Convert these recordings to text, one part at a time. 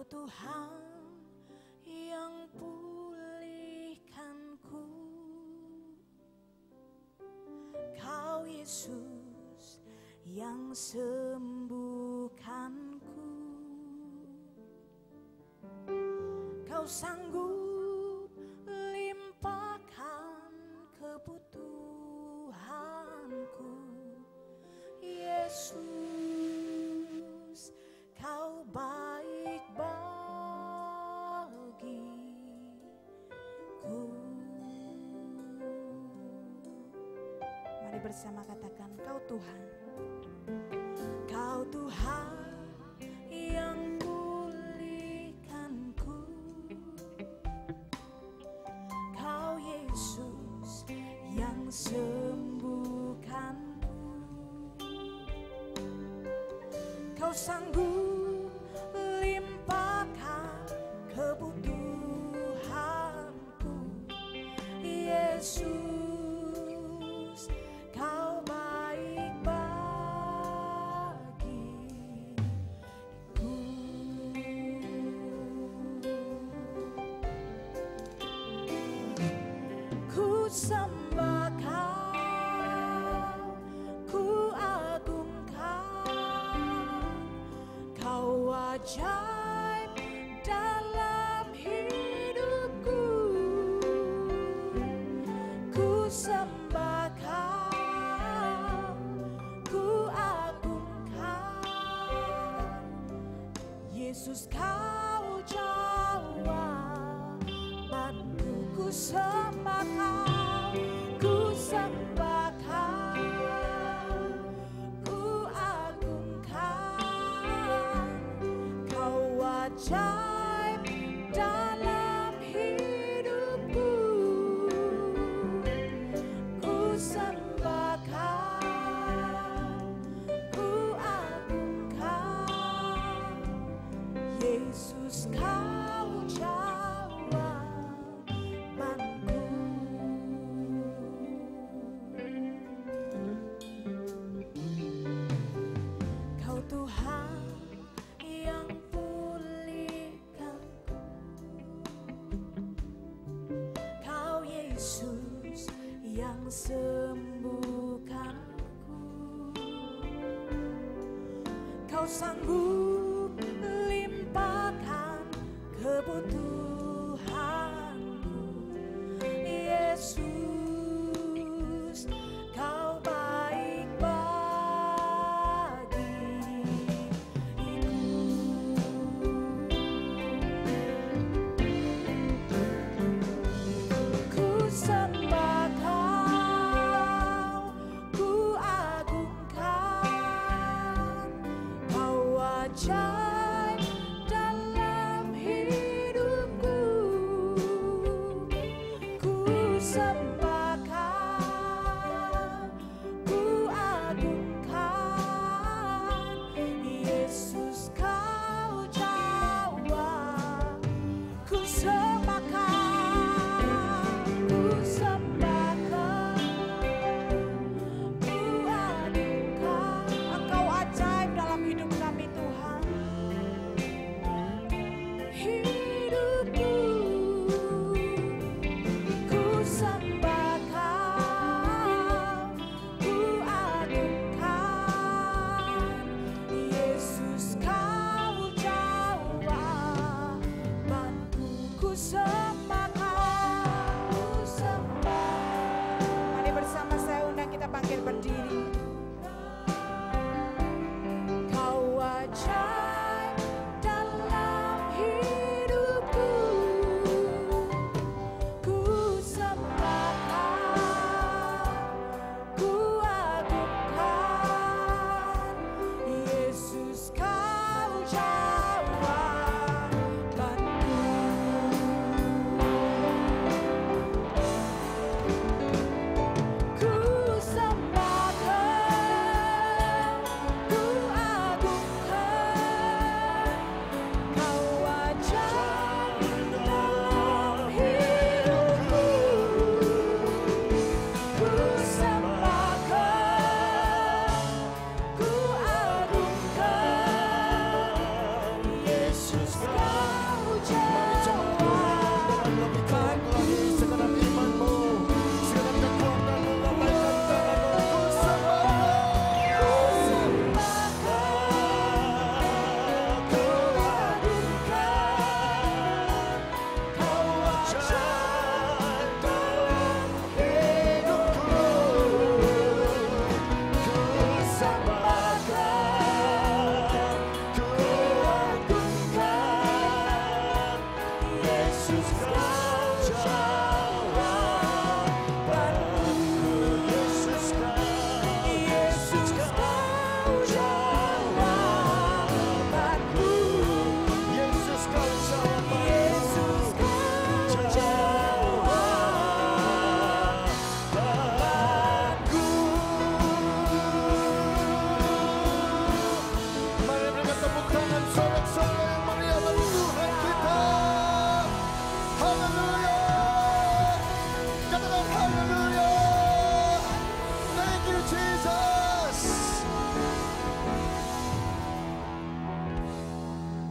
Kau Tuhan yang pulihkanku, Kau Yesus yang sembuhkanku. Kau sanggup limpahkan kebutuhanku, Yesus. Kau baik bagiku. Mari bersama katakan, Kau Tuhan. Kau Tuhan yang pulihkanku, Kau Yesus yang sembuhkanku. Kau sanggup limpahkan kebutuhanku, Yesus. Kau baik bagiku. Ku sembah Kau, ku agungkan, Kau ajaib dalam hidupku. Ku sembah Kau, ku agungkan, Yesus. Kau jawabanku. Ku sembah Kau, ku sembah Kau, ku agungkan, Kau ajaib dalam hidupku. Ku sembah Kau, ku agungkan, Yesus. Kau jawabanku. Kau Tuhan yang pulihkanku, Kau Yesus yang sembuhkanku. Kau sanggup limpahkan kebutuhanku, Yesus. Kau baik bagiku. Ku sembah Kau, ku agungkan, Kau ajaib dalam hidupku. Ku sembah Kau, ku agungkan, Yesus. Kau jawab. Ku sembah Kau, ku sembah Kau, ku agungkan, Engkau ajaib dalam hidup kami, Tuhan.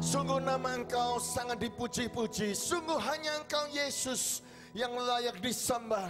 Sungguh nama Engkau sangat dipuji-puji. Sungguh hanya Engkau Yesus yang layak disembah.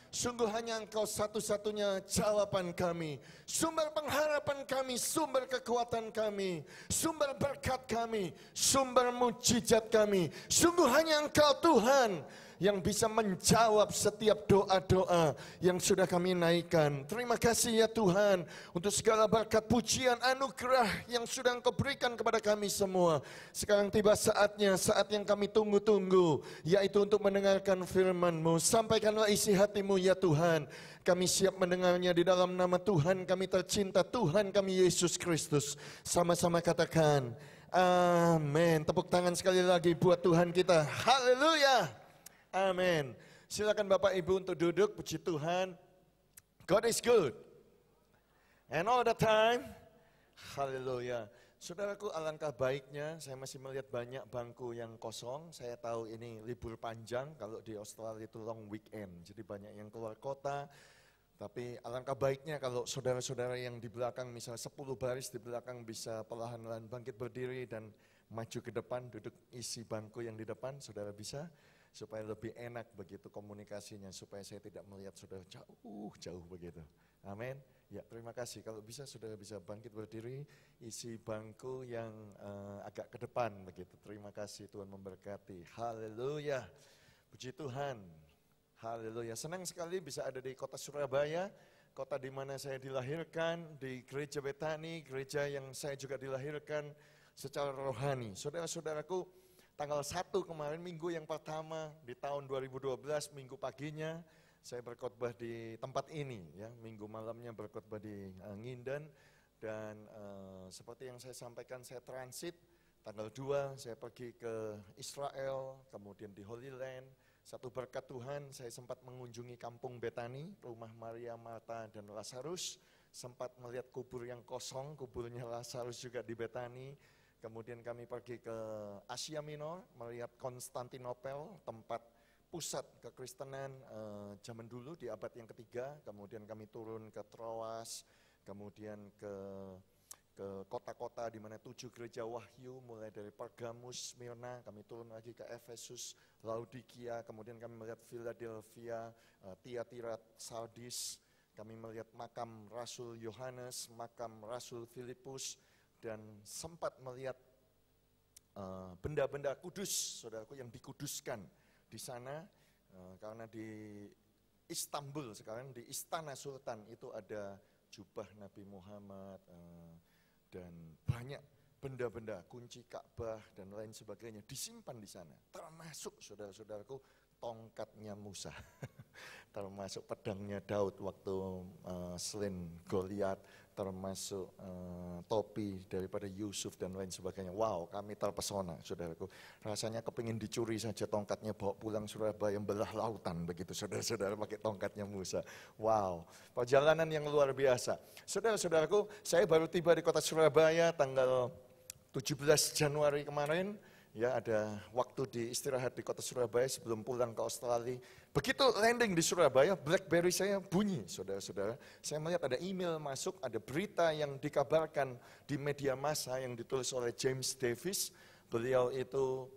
Sungguh hanya Engkau satu-satunya jawaban kami, sumber pengharapan kami, sumber kekuatan kami, sumber berkat kami, sumber mujizat kami. Sungguh hanya Engkau Tuhan yang bisa menjawab setiap doa-doa yang sudah kami naikkan. Terima kasih ya Tuhan untuk segala berkat, pujian, anugerah yang sudah Engkau berikan kepada kami semua. Sekarang tiba saatnya, saat yang kami tunggu-tunggu, yaitu untuk mendengarkan firman-Mu. Sampaikanlah isi hati-Mu ya Tuhan. Kami siap mendengarnya di dalam nama Tuhan kami tercinta, Tuhan kami Yesus Kristus. Sama-sama katakan, amin. Tepuk tangan sekali lagi buat Tuhan kita. Haleluya. Amin. Silakan Bapak Ibu untuk duduk. Puji Tuhan. God is good. And all the time. Haleluya. Saudaraku, alangkah baiknya saya masih melihat banyak bangku yang kosong. Saya tahu ini libur panjang. Kalau di Australia itu long weekend. Jadi banyak yang keluar kota. Tapi alangkah baiknya kalau saudara-saudara yang di belakang, misalnya 10 baris di belakang bisa perlahan-lahan bangkit berdiri dan maju ke depan, duduk isi bangku yang di depan, saudara bisa. Supaya lebih enak begitu komunikasinya, supaya saya tidak melihat saudara jauh begitu. Amin. Ya, terima kasih. Kalau bisa saudara bisa bangkit berdiri, isi bangku yang agak ke depan begitu. Terima kasih, Tuhan memberkati. Haleluya. Puji Tuhan. Haleluya. Senang sekali bisa ada di kota Surabaya, kota di mana saya dilahirkan, di gereja Betani, gereja yang saya juga dilahirkan secara rohani. Saudara-saudaraku, tanggal 1 kemarin, minggu yang pertama di tahun 2012, minggu paginya saya berkhotbah di tempat ini, ya. Minggu malamnya berkhotbah di Nginden, dan seperti yang saya sampaikan, saya transit. Tanggal 2 saya pergi ke Israel, kemudian di Holy Land. Satu berkat Tuhan, saya sempat mengunjungi kampung Betani, rumah Maria, Marta, dan Lazarus. Sempat melihat kubur yang kosong, kuburnya Lazarus juga di Betani. Kemudian kami pergi ke Asia Minor, melihat Konstantinopel, tempat pusat kekristenan zaman dulu di abad yang ketiga. Kemudian kami turun ke Troas, kemudian ke kota-kota di mana 7 gereja wahyu, mulai dari Pergamus, Smyrna, kami turun lagi ke Efesus, Laodikia, kemudian kami melihat Philadelphia, Tiatira, Sardis, kami melihat makam Rasul Yohanes, makam Rasul Filipus, dan sempat melihat benda-benda kudus, saudaraku, yang dikuduskan di sana, karena di Istanbul sekarang, di Istana Sultan itu ada jubah Nabi Muhammad, dan banyak benda-benda, kunci Ka'bah dan lain sebagainya disimpan di sana, termasuk saudara-saudaraku tongkatnya Musa, termasuk pedangnya Daud waktu selain Goliat, termasuk topi daripada Yusuf dan lain sebagainya. Wow, kami terpesona, saudaraku. Rasanya kepingin dicuri saja tongkatnya, bawa pulang Surabaya, belah lautan begitu, saudara-saudara, pakai tongkatnya Musa. Wow, perjalanan yang luar biasa. Saudara-saudaraku, saya baru tiba di kota Surabaya tanggal 17 Januari kemarin. Ya, ada waktu diistirahat di kota Surabaya sebelum pulang ke Australia. Begitu landing di Surabaya, BlackBerry saya bunyi, saudara-saudara. Saya melihat ada email masuk, ada berita yang dikabarkan di media massa yang ditulis oleh James Davis. Beliau itu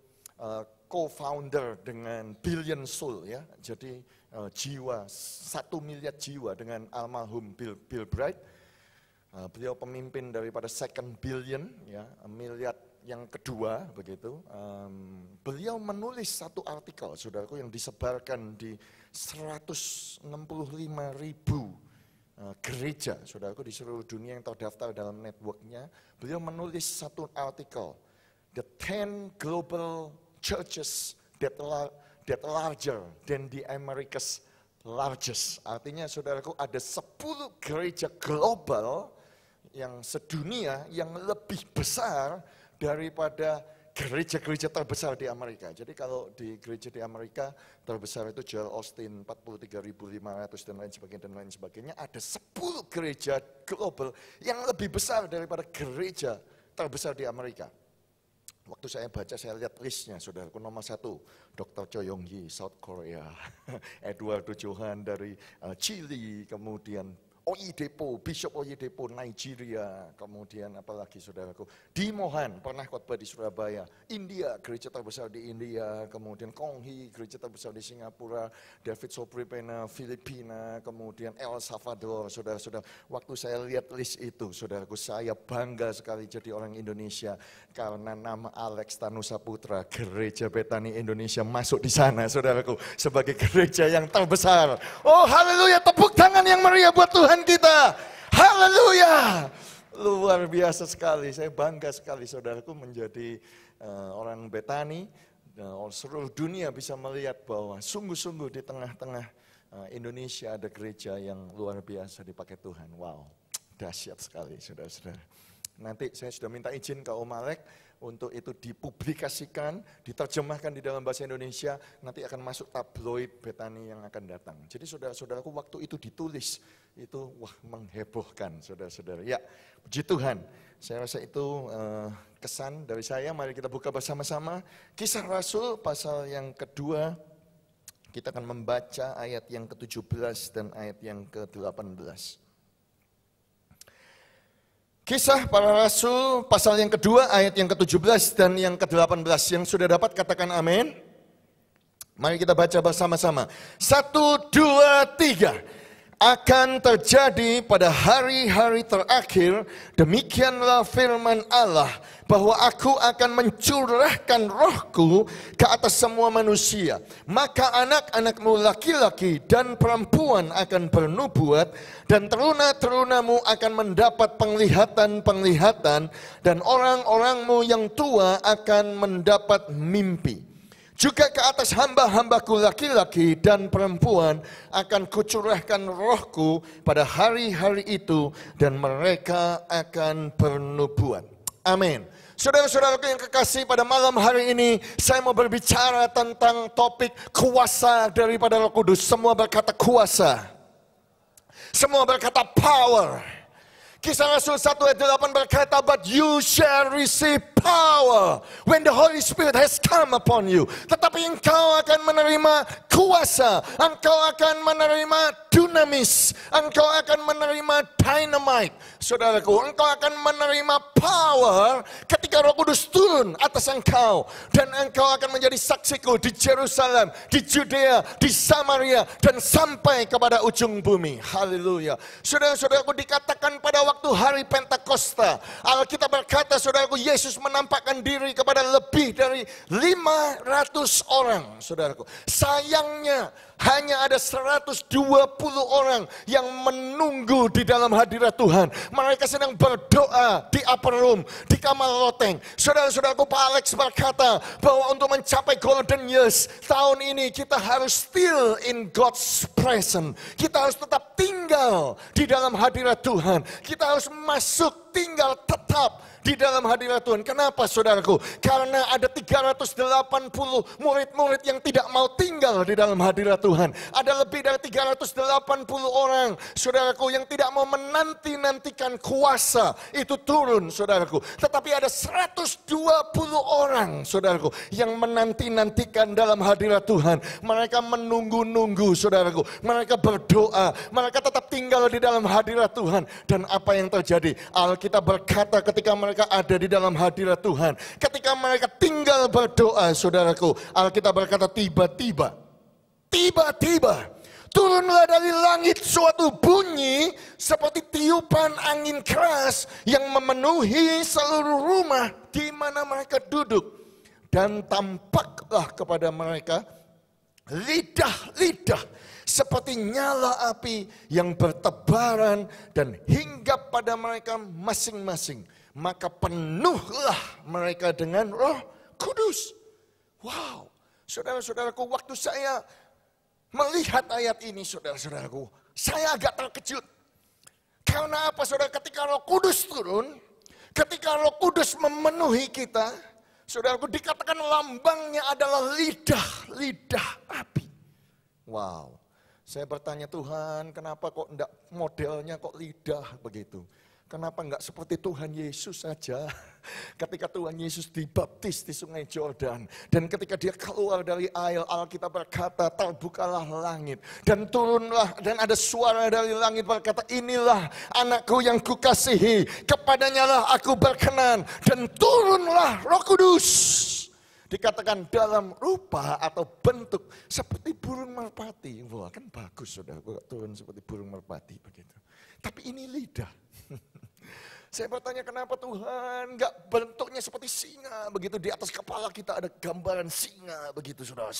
co-founder dengan Billion Soul, ya. Jadi jiwa, 1 miliar jiwa dengan almarhum Bill Bright. Beliau pemimpin daripada Second Billion, ya, miliar yang kedua begitu. Beliau menulis satu artikel, saudaraku, yang disebarkan di 165.000 gereja, saudaraku, di seluruh dunia yang terdaftar dalam networknya. Beliau menulis satu artikel, The 10 Global Churches that larger than the America's largest. Artinya, saudaraku, ada 10 gereja global yang sedunia yang lebih besar daripada gereja-gereja terbesar di Amerika. Jadi kalau di gereja di Amerika terbesar itu Joel Austin 43.500 dan lain sebagainya, ada 10 gereja global yang lebih besar daripada gereja terbesar di Amerika. Waktu saya baca, saya lihat listnya, saudaraku. Nomor 1, Dr. Choi Yong-hee, South Korea. Edward Johan dari Chili, kemudian Oyedepo, Bishop Oyedepo, Nigeria, kemudian apalagi saudaraku, Dimohan pernah khotbah di Surabaya, India, gereja terbesar di India, kemudian Konghi, gereja terbesar di Singapura, David Sobripena, Filipina, kemudian El Salvador, saudara-saudara. Waktu saya lihat list itu, saudaraku, saya bangga sekali jadi orang Indonesia karena nama Alex Tanusa Putra, gereja Betani Indonesia masuk di sana, saudaraku, sebagai gereja yang terbesar. Oh haleluya, tepuk tangan yang meriah buat Tuhan kita. Haleluya. Luar biasa sekali. Saya bangga sekali saudaraku menjadi orang Betani. Seluruh dunia bisa melihat bahwa sungguh-sungguh di tengah-tengah Indonesia ada gereja yang luar biasa dipakai Tuhan. Wow, dahsyat sekali saudara-saudara. Nanti saya sudah minta izin ke Om Alek untuk itu dipublikasikan, diterjemahkan di dalam bahasa Indonesia, nanti akan masuk tabloid Betani yang akan datang. Jadi saudara-saudaraku waktu itu ditulis, itu wah menghebohkan saudara-saudara. Ya, puji Tuhan, saya rasa itu kesan dari saya. Mari kita buka bersama-sama Kisah Rasul pasal yang kedua. Kita akan membaca ayat yang ke-17 dan ayat yang ke-18. Kisah Para Rasul pasal yang kedua ayat yang ke-17 dan yang ke-18. Yang sudah dapat katakan amin. Mari kita baca bersama-sama. 1, 2, 3. Akan terjadi pada hari-hari terakhir, demikianlah firman Allah, bahwa aku akan mencurahkan rohku ke atas semua manusia. Maka anak-anakmu laki-laki dan perempuan akan bernubuat, dan teruna-terunamu akan mendapat penglihatan-penglihatan, dan orang-orangmu yang tua akan mendapat mimpi. Juga ke atas hamba-hambaku laki-laki dan perempuan akan kucurahkan rohku pada hari-hari itu, dan mereka akan bernubuat. Amin. Saudara-saudaraku yang kekasih, pada malam hari ini saya mau berbicara tentang topik kuasa daripada Roh Kudus. Semua berkata kuasa. Semua berkata power. Kisah Rasul 1 ayat 8 berkata, but you shall receive power when the Holy Spirit has come upon you. Tetapi engkau akan menerima kuasa, engkau akan menerima dunamis, engkau akan menerima dynamite. Saudaraku, engkau akan menerima power ketika Roh Kudus turun atas engkau. Dan engkau akan menjadi saksiku di Yerusalem, di Judea, di Samaria, dan sampai kepada ujung bumi. Haleluya. Saudara-saudaraku, dikatakan pada waktu hari Pentakosta, Alkitab berkata, saudaraku, Yesus menampakkan diri kepada lebih dari 500 orang, saudaraku. Sayangnya hanya ada 120 orang yang menunggu di dalam hadirat Tuhan. Mereka sedang berdoa di upper room, di kamar loteng. Saudara-saudaraku, Pak Alex berkata bahwa untuk mencapai golden years tahun ini, kita harus still in God's presence. Kita harus tetap tinggal di dalam hadirat Tuhan. Kita harus masuk, tinggal tetap di dalam hadirat Tuhan. Kenapa saudaraku? Karena ada 380 murid-murid yang tidak mau tinggal di dalam hadirat Tuhan. Ada lebih dari 380 orang, saudaraku, yang tidak mau menanti-nantikan kuasa itu turun, saudaraku. Tetapi ada 120 orang, saudaraku, yang menanti-nantikan dalam hadirat Tuhan. Mereka menunggu-nunggu, saudaraku. Mereka berdoa, mereka tetap tinggal di dalam hadirat Tuhan. Dan apa yang terjadi? Alkitab berkata ketika mereka ada di dalam hadirat Tuhan, ketika mereka tinggal berdoa, saudaraku, Alkitab berkata tiba-tiba turunlah dari langit suatu bunyi seperti tiupan angin keras yang memenuhi seluruh rumah di mana mereka duduk. Dan tampaklah kepada mereka lidah-lidah seperti nyala api yang bertebaran dan hinggap pada mereka masing-masing. Maka penuhlah mereka dengan Roh Kudus. Wow, saudara-saudaraku, waktu saya melihat ayat ini, saudara-saudaraku, saya agak terkejut. Karena apa, saudara? Ketika Roh Kudus turun, ketika Roh Kudus memenuhi kita, saudaraku, dikatakan lambangnya adalah lidah api. Wow. Saya bertanya, Tuhan, kenapa kok enggak modelnya kok lidah begitu? Kenapa enggak seperti Tuhan Yesus saja? Ketika Tuhan Yesus dibaptis di sungai Jordan. Dan ketika dia keluar dari air, Alkitab berkata, terbukalah langit. Dan turunlah, dan ada suara dari langit berkata, inilah anakku yang kukasihi. Kepadanya lah aku berkenan. Dan turunlah Roh Kudus. Dikatakan dalam rupa atau bentuk seperti burung merpati. Wah, kan bagus saudara, turun seperti burung merpati begitu. Tapi ini lidah. Saya bertanya kenapa Tuhan enggak bentuknya seperti singa begitu, di atas kepala kita ada gambaran singa begitu saudara.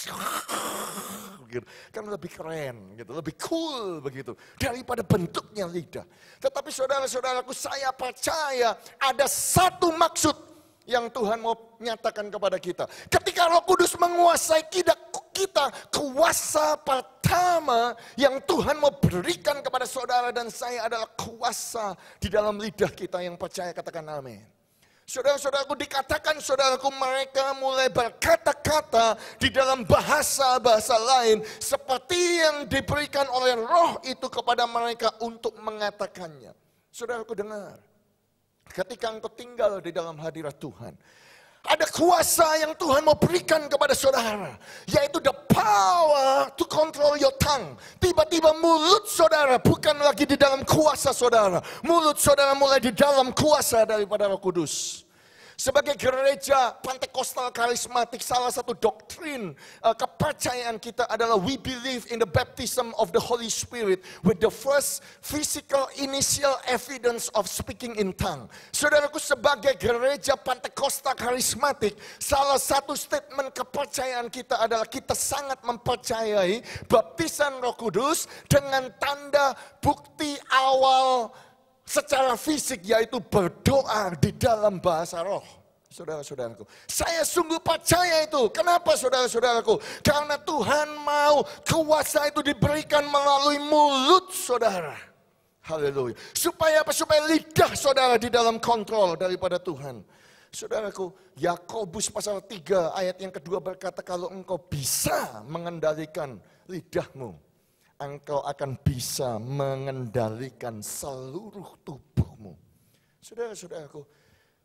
Begitu. Kan lebih keren gitu, lebih cool begitu daripada bentuknya lidah. Tetapi saudara-saudaraku, saya percaya ada satu maksud yang Tuhan mau nyatakan kepada kita. Ketika Roh Kudus menguasai kita, kuasa pertama yang Tuhan mau berikan kepada saudara dan saya adalah kuasa di dalam lidah kita. Yang percaya katakan amin. Saudara-saudaraku, dikatakan saudaraku, mereka mulai berkata-kata di dalam bahasa-bahasa lain seperti yang diberikan oleh Roh itu kepada mereka untuk mengatakannya. Saudaraku dengar. Ketika engkau tinggal di dalam hadirat Tuhan, ada kuasa yang Tuhan mau berikan kepada saudara, yaitu the power to control your tongue. Tiba-tiba mulut saudara bukan lagi di dalam kuasa saudara. Mulut saudara mulai di dalam kuasa daripada Roh Kudus. Sebagai gereja Pentekostal karismatik, salah satu doktrin kepercayaan kita adalah we believe in the baptism of the Holy Spirit with the first physical initial evidence of speaking in tongue. Saudaraku, sebagai gereja Pentekostal karismatik, salah satu statement kepercayaan kita adalah kita sangat mempercayai baptisan Roh Kudus dengan tanda bukti awal secara fisik, yaitu berdoa di dalam bahasa roh. Saudara-saudaraku, saya sungguh percaya itu. Kenapa saudara-saudaraku? Karena Tuhan mau kuasa itu diberikan melalui mulut saudara. Haleluya. Supaya apa? Supaya lidah saudara di dalam kontrol daripada Tuhan. Saudaraku, Yakobus pasal 3 ayat yang kedua berkata, kalau engkau bisa mengendalikan lidahmu, engkau akan bisa mengendalikan seluruh tubuhmu. Saudara-saudaraku,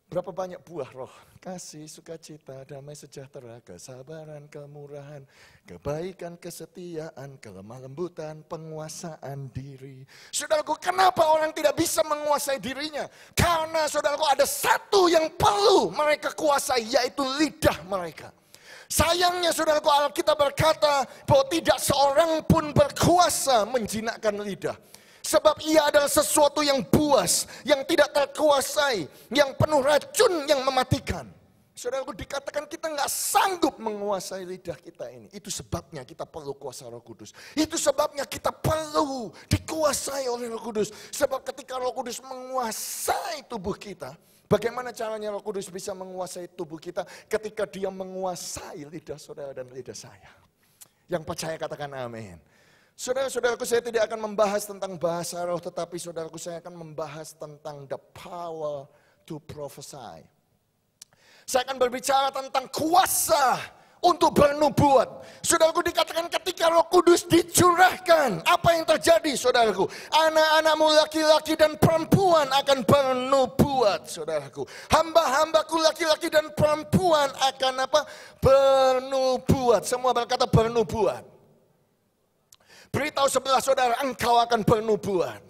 berapa banyak buah roh? Kasih, sukacita, damai sejahtera, kesabaran, kemurahan, kebaikan, kesetiaan, kelemah lembutan, penguasaan diri. Saudaraku, kenapa orang tidak bisa menguasai dirinya? Karena saudaraku, ada satu yang perlu mereka kuasai, yaitu lidah mereka. Sayangnya saudaraku, Alkitab berkata bahwa tidak seorang pun berkuasa menjinakkan lidah. Sebab ia adalah sesuatu yang buas, yang tidak terkuasai, yang penuh racun, yang mematikan. Saudaraku, dikatakan kita nggak sanggup menguasai lidah kita ini. Itu sebabnya kita perlu kuasa Roh Kudus. Itu sebabnya kita perlu dikuasai oleh Roh Kudus. Sebab ketika Roh Kudus menguasai tubuh kita, bagaimana caranya Roh Kudus bisa menguasai tubuh kita? Ketika dia menguasai lidah saudara dan lidah saya. Yang percaya katakan amin. Saudara-saudaraku, saya tidak akan membahas tentang bahasa roh, tetapi saudaraku, saya akan membahas tentang the power to prophesy. Saya akan berbicara tentang kuasa untuk bernubuat. Saudaraku, dikatakan ketika Roh Kudus dicurahkan, apa yang terjadi saudaraku? Anak-anakmu laki-laki dan perempuan akan bernubuat, saudaraku. Hamba-hambaku laki-laki dan perempuan akan apa? Bernubuat. Semua berkata bernubuat. Beritahu sebelah saudara, engkau akan bernubuat.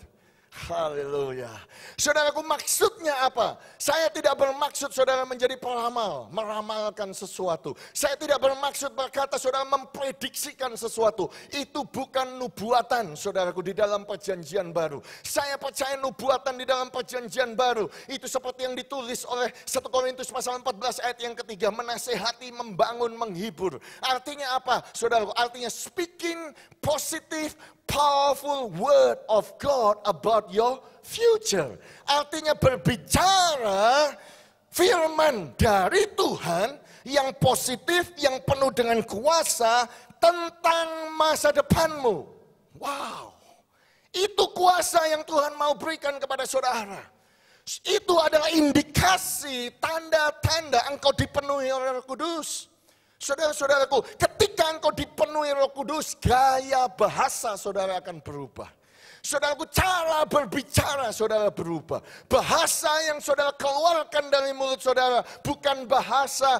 Haleluya. Saudaraku, maksudnya apa? Saya tidak bermaksud saudara menjadi peramal, meramalkan sesuatu. Saya tidak bermaksud berkata saudara memprediksikan sesuatu. Itu bukan nubuatan saudaraku di dalam perjanjian baru. Saya percaya nubuatan di dalam perjanjian baru itu seperti yang ditulis oleh 1 Korintus pasal 14 ayat yang ketiga, menasehati, membangun, menghibur. Artinya apa saudaraku? Artinya speaking positive, powerful word of God about your future. Artinya berbicara firman dari Tuhan yang positif, yang penuh dengan kuasa tentang masa depanmu. Wow. Itu kuasa yang Tuhan mau berikan kepada saudara. Itu adalah indikasi, tanda-tanda engkau dipenuhi oleh Roh Kudus. Saudara-saudaraku, ketika engkau dipenuhi Roh Kudus, gaya bahasa saudara akan berubah. Saudaraku, cara berbicara saudara berubah. Bahasa yang saudara keluarkan dari mulut saudara bukan bahasa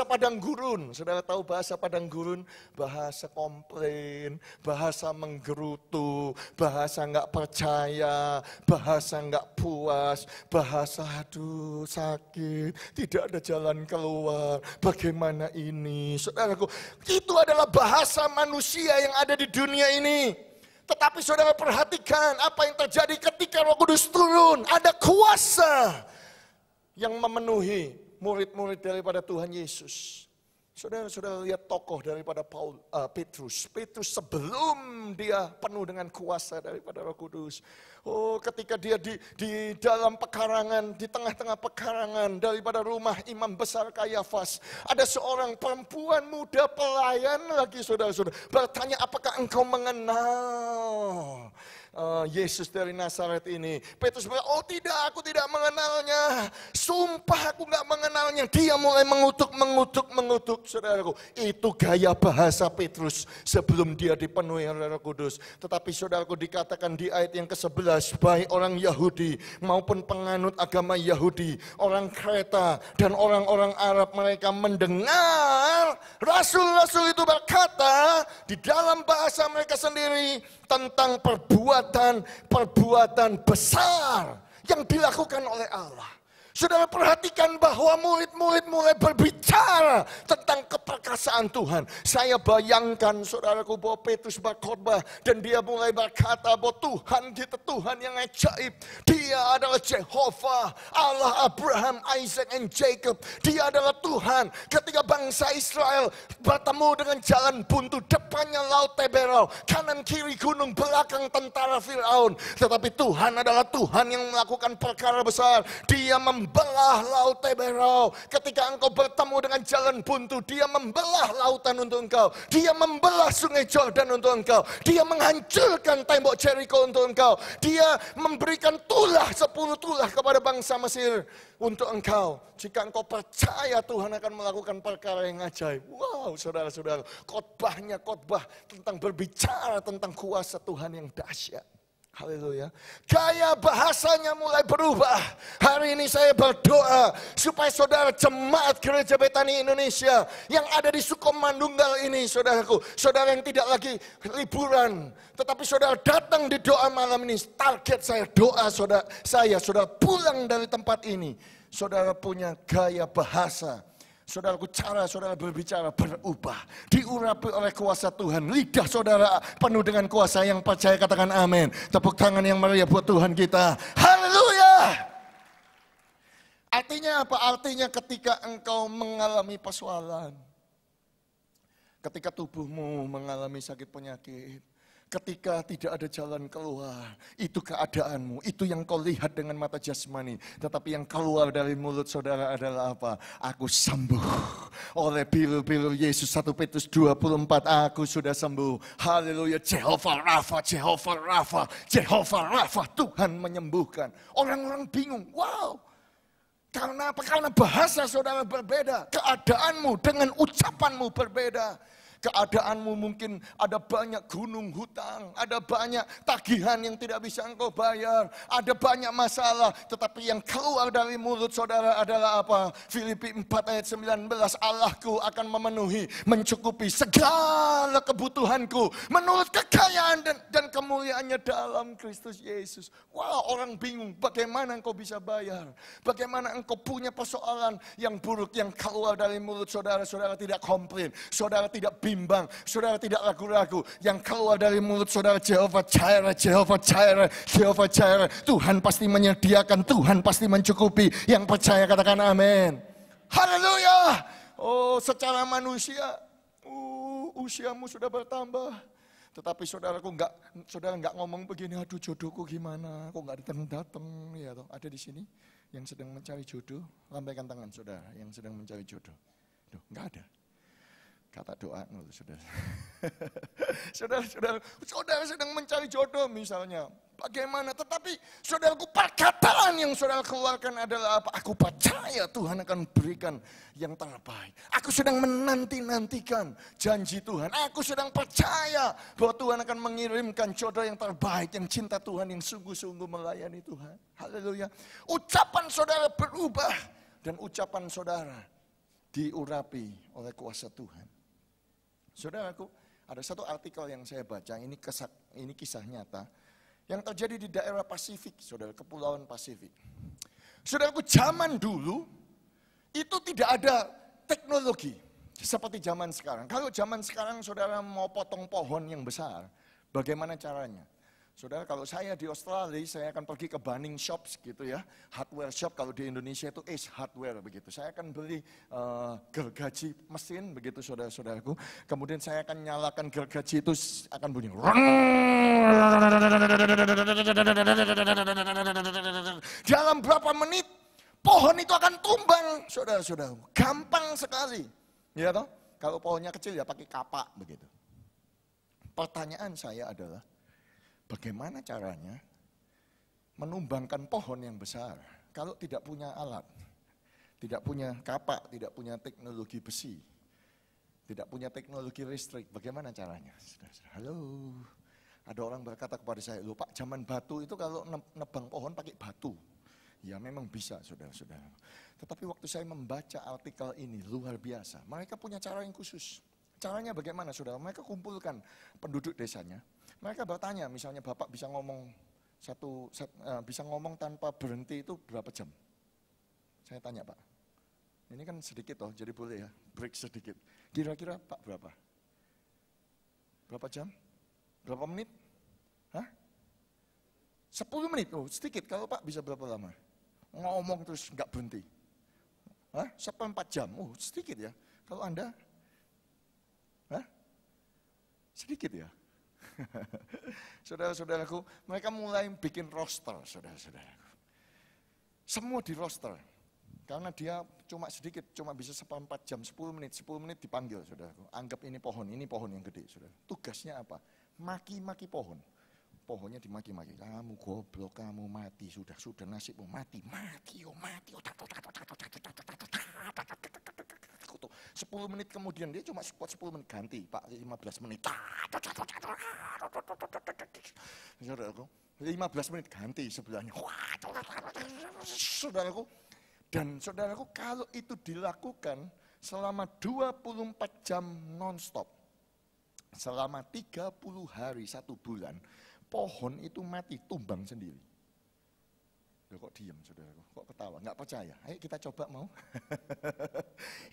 padang gurun. Saudara tahu bahasa padang gurun? Bahasa komplain, bahasa menggerutu, bahasa nggak percaya, bahasa nggak puas, bahasa aduh sakit, tidak ada jalan keluar, bagaimana ini. Saudaraku, itu adalah bahasa manusia yang ada di dunia ini. Tetapi saudara perhatikan apa yang terjadi ketika Roh Kudus turun. Ada kuasa yang memenuhi murid-murid daripada Tuhan Yesus. Saudara lihat tokoh daripada Petrus. Petrus sebelum dia penuh dengan kuasa daripada Roh Kudus. Oh, ketika dia di dalam pekarangan, di tengah-tengah pekarangan daripada rumah imam besar Kayafas, ada seorang perempuan muda pelayan lagi, saudara-saudara, bertanya, apakah engkau mengenal Yesus dari Nazaret ini? Petrus bilang, oh tidak, aku tidak mengenalnya. Sumpah aku gak mengenalnya. Dia mulai mengutuk. Saudaraku, itu gaya bahasa Petrus sebelum dia dipenuhi oleh Roh Kudus. Tetapi saudaraku, dikatakan di ayat yang ke-11, baik orang Yahudi maupun penganut agama Yahudi, orang Kreta dan orang-orang Arab, mereka mendengar rasul-rasul itu berkata di dalam bahasa mereka sendiri tentang perbuatan besar yang dilakukan oleh Allah. Saudara perhatikan bahwa murid-murid mulai berbicara tentang keperkasaan Tuhan. Saya bayangkan saudaraku bahwa Petrus berkhotbah dan dia mulai berkata bahwa Tuhan kita Tuhan yang ajaib. Dia adalah Jehovah, Allah Abraham, Isaac, and Jacob. Dia adalah Tuhan. Ketika bangsa Israel bertemu dengan jalan buntu, depannya laut Teberau, kanan kiri gunung, belakang tentara Firaun. Tetapi Tuhan adalah Tuhan yang melakukan perkara besar. Dia membelah laut Teberau. Ketika engkau bertemu dengan jalan buntu, dia membelah lautan untuk engkau. Dia membelah sungai Jordan untuk engkau. Dia menghancurkan tembok Jericho untuk engkau. Dia memberikan 10 tulah kepada bangsa Mesir untuk engkau. Jika engkau percaya Tuhan akan melakukan perkara yang ajaib. Wow, saudara-saudara, khotbah tentang berbicara tentang kuasa Tuhan yang dahsyat. Haleluya. Gaya bahasanya mulai berubah. Hari ini saya berdoa supaya saudara jemaat Gereja Betani Indonesia yang ada di Sukomandunggal ini, saudaraku, saudara yang tidak lagi liburan, tetapi saudara datang di doa malam ini. Target saya, doa saudara pulang dari tempat ini, saudara punya gaya bahasa. Saudaraku, cara saudara berbicara berubah. Diurapi oleh kuasa Tuhan. Lidah saudara penuh dengan kuasa. Yang percaya katakan amin. Tepuk tangan yang meriah buat Tuhan kita. Haleluya. Artinya apa? Artinya ketika engkau mengalami persoalan. Ketika tubuhmu mengalami sakit penyakit. Ketika tidak ada jalan keluar, itu keadaanmu, itu yang kau lihat dengan mata jasmani. Tetapi yang keluar dari mulut saudara adalah apa? Aku sembuh oleh biru-biru Yesus. 1 Petrus 24, aku sudah sembuh. Haleluya, Jehovah Rafa, Jehovah Rafa, Jehovah Rafa, Tuhan menyembuhkan. Orang-orang bingung, wow. Karena apa? Karena bahasa saudara berbeda. Keadaanmu dengan ucapanmu berbeda. Keadaanmu mungkin ada banyak gunung hutang, ada banyak tagihan yang tidak bisa engkau bayar, ada banyak masalah, tetapi yang keluar dari mulut saudara adalah apa? Filipi 4 ayat 19, Allahku akan memenuhi, mencukupi segala kebutuhanku menurut kekayaan dan kemuliaannya dalam Kristus Yesus. Wah, orang bingung, bagaimana engkau bisa bayar? Bagaimana engkau punya persoalan yang buruk yang keluar dari mulut saudara, saudara tidak komplain, saudara tidak bimbang, saudara tidak ragu-ragu. Yang keluar dari mulut saudara, Jehovah Jireh, Jehovah Jireh, Jehovah Jireh. Tuhan pasti menyediakan, Tuhan pasti mencukupi. Yang percaya katakan amin. Haleluya. Oh, secara manusia, usiamu sudah bertambah. Tetapi saudaraku saudara nggak ngomong begini, aduh jodohku gimana, kok nggak datang-datang. Ya, toh, ada di sini yang sedang mencari jodoh, lambaikan tangan saudara yang sedang mencari jodoh. Duh, nggak ada. Kata doa, saudara. Saudara sedang mencari jodoh misalnya. Bagaimana? Tetapi saudaraku, perkataan yang saudara keluarkan adalah apa? Aku percaya Tuhan akan berikan yang terbaik. Aku sedang menanti-nantikan janji Tuhan. Aku sedang percaya bahwa Tuhan akan mengirimkan jodoh yang terbaik, yang cinta Tuhan, yang sungguh-sungguh melayani Tuhan. Haleluya. Ucapan saudara berubah dan ucapan saudara diurapi oleh kuasa Tuhan. Saudaraku, ada satu artikel yang saya baca, ini kisah nyata yang terjadi di daerah Pasifik, saudara, Kepulauan Pasifik. Saudaraku, zaman dulu itu tidak ada teknologi seperti zaman sekarang. Kalau zaman sekarang saudara mau potong pohon yang besar, bagaimana caranya? Saudara, kalau saya di Australia, saya akan pergi ke Bunnings Shops gitu ya, hardware shop. Kalau di Indonesia itu Ace Hardware begitu. Saya akan beli gergaji mesin begitu, saudara-saudaraku. Kemudian saya akan nyalakan gergaji itu, akan bunyi. Dalam berapa menit pohon itu akan tumbang, saudara-saudaraku. Gampang sekali, ya toh? Kalau pohonnya kecil ya pakai kapak begitu. Pertanyaan saya adalah, bagaimana caranya menumbangkan pohon yang besar kalau tidak punya alat, tidak punya kapak, tidak punya teknologi besi, tidak punya teknologi listrik? Bagaimana caranya? Halo, ada orang berkata kepada saya, loh Pak, zaman batu itu kalau nebang pohon pakai batu. Ya memang bisa, saudara-saudara. Tetapi waktu saya membaca artikel ini, luar biasa. Mereka punya cara yang khusus. Caranya bagaimana, saudara? Mereka kumpulkan penduduk desanya. Mereka bertanya, misalnya Bapak bisa ngomong bisa ngomong tanpa berhenti itu berapa jam? Saya tanya, Pak. Ini kan sedikit toh, jadi boleh ya, break sedikit. Kira-kira Pak berapa? Berapa jam? Berapa menit? Hah? 10 menit, oh sedikit. Kalau Pak bisa berapa lama? Ngomong terus nggak berhenti. Hah? 4 jam, oh sedikit ya. Kalau Anda? Hah? Sedikit ya. Saudara-saudaraku, mereka mulai bikin roster, saudara-saudaraku. Semua di roster. Karena dia cuma sedikit, cuma bisa 4 jam, 10 menit dipanggil, saudaraku. Anggap ini pohon yang gede, saudara. Tugasnya apa? Maki-maki pohon. Pohonnya dimaki-maki. Kamu goblok, kamu mati, sudah nasibmu mati. 10 menit kemudian dia cuma kuat 10 menit, ganti Pak 15 menit. Saudaraku, 15 menit ganti sebelahnya. Saudaraku, dan saudaraku, kalau itu dilakukan selama 24 jam non-stop, selama 30 hari 1 bulan, pohon itu mati, tumbang sendiri. Loh, kok diam, saudaraku? Kok ketawa? Nggak percaya? Ayo kita coba, mau?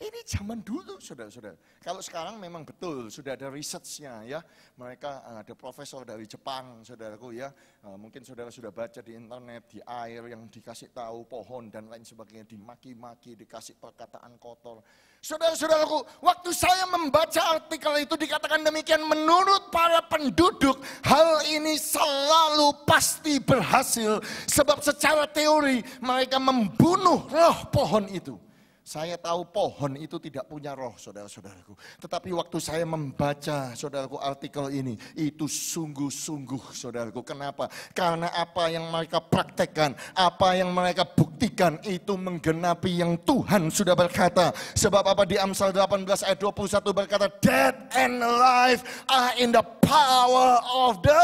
Ini zaman dulu, saudara-saudara. Kalau sekarang memang betul, sudah ada research-nya ya. Mereka ada profesor dari Jepang, saudaraku ya. Mungkin saudara sudah baca di internet, di air yang dikasih tahu pohon dan lain sebagainya, dimaki-maki, dikasih perkataan kotor. Saudara-saudaraku, waktu saya membaca artikel itu dikatakan demikian, menurut para penduduk, hal ini selalu pasti berhasil. Sebab secara teori mereka membunuh roh pohon itu. Saya tahu pohon itu tidak punya roh, saudara-saudaraku. Tetapi waktu saya membaca, saudaraku, artikel ini, itu sungguh-sungguh, saudaraku. Kenapa? Karena apa yang mereka praktekkan, apa yang mereka buktikan, itu menggenapi yang Tuhan sudah berkata. Sebab apa? Di Amsal 18 ayat 21 berkata, death and life are in the power of the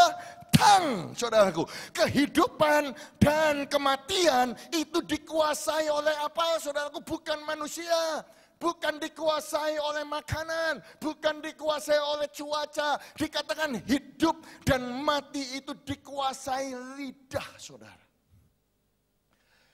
tongue, saudaraku. Kehidupan dan kematian itu dikuasai oleh apa, saudaraku? Bukan manusia, bukan dikuasai oleh makanan, bukan dikuasai oleh cuaca. Dikatakan hidup dan mati itu dikuasai lidah, saudara.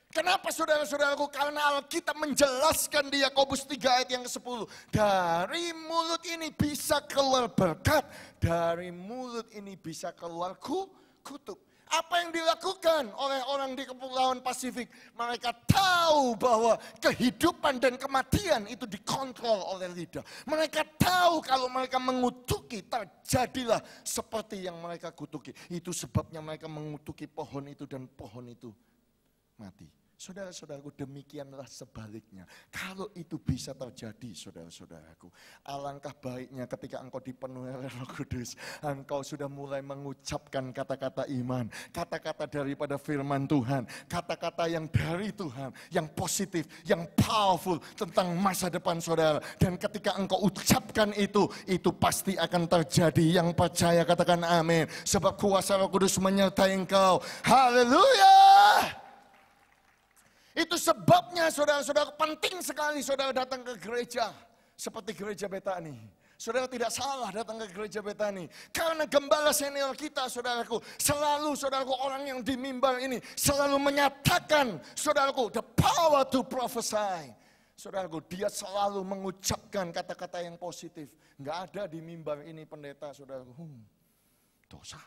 Kenapa, saudara-saudaraku? Karena Alkitab menjelaskan di Yakobus 3 ayat yang ke-10. Dari mulut ini bisa keluar berkat, dari mulut ini bisa keluar kutuk. Apa yang dilakukan oleh orang di Kepulauan Pasifik? Mereka tahu bahwa kehidupan dan kematian itu dikontrol oleh lidah. Mereka tahu kalau mereka mengutuki, terjadilah seperti yang mereka kutuki. Itu sebabnya mereka mengutuki pohon itu dan pohon itu mati. Saudara-saudaraku, demikianlah sebaliknya. Kalau itu bisa terjadi, saudara-saudaraku, alangkah baiknya ketika engkau dipenuhi oleh Roh Kudus, engkau sudah mulai mengucapkan kata-kata iman, kata-kata daripada firman Tuhan, kata-kata yang dari Tuhan, yang positif, yang powerful tentang masa depan saudara. Dan ketika engkau ucapkan itu pasti akan terjadi. Yang percaya katakan amin. Sebab kuasa Roh Kudus menyertai engkau. Haleluya! Itu sebabnya saudara-saudara penting sekali saudara datang ke gereja. Seperti gereja Betani. Saudara tidak salah datang ke gereja Betani. Karena gembala senior kita saudaraku. Selalu saudaraku orang yang di mimbar ini. Selalu menyatakan saudaraku the power to prophesy. Saudaraku dia selalu mengucapkan kata-kata yang positif. Enggak ada di mimbar ini pendeta saudaraku. Dosa.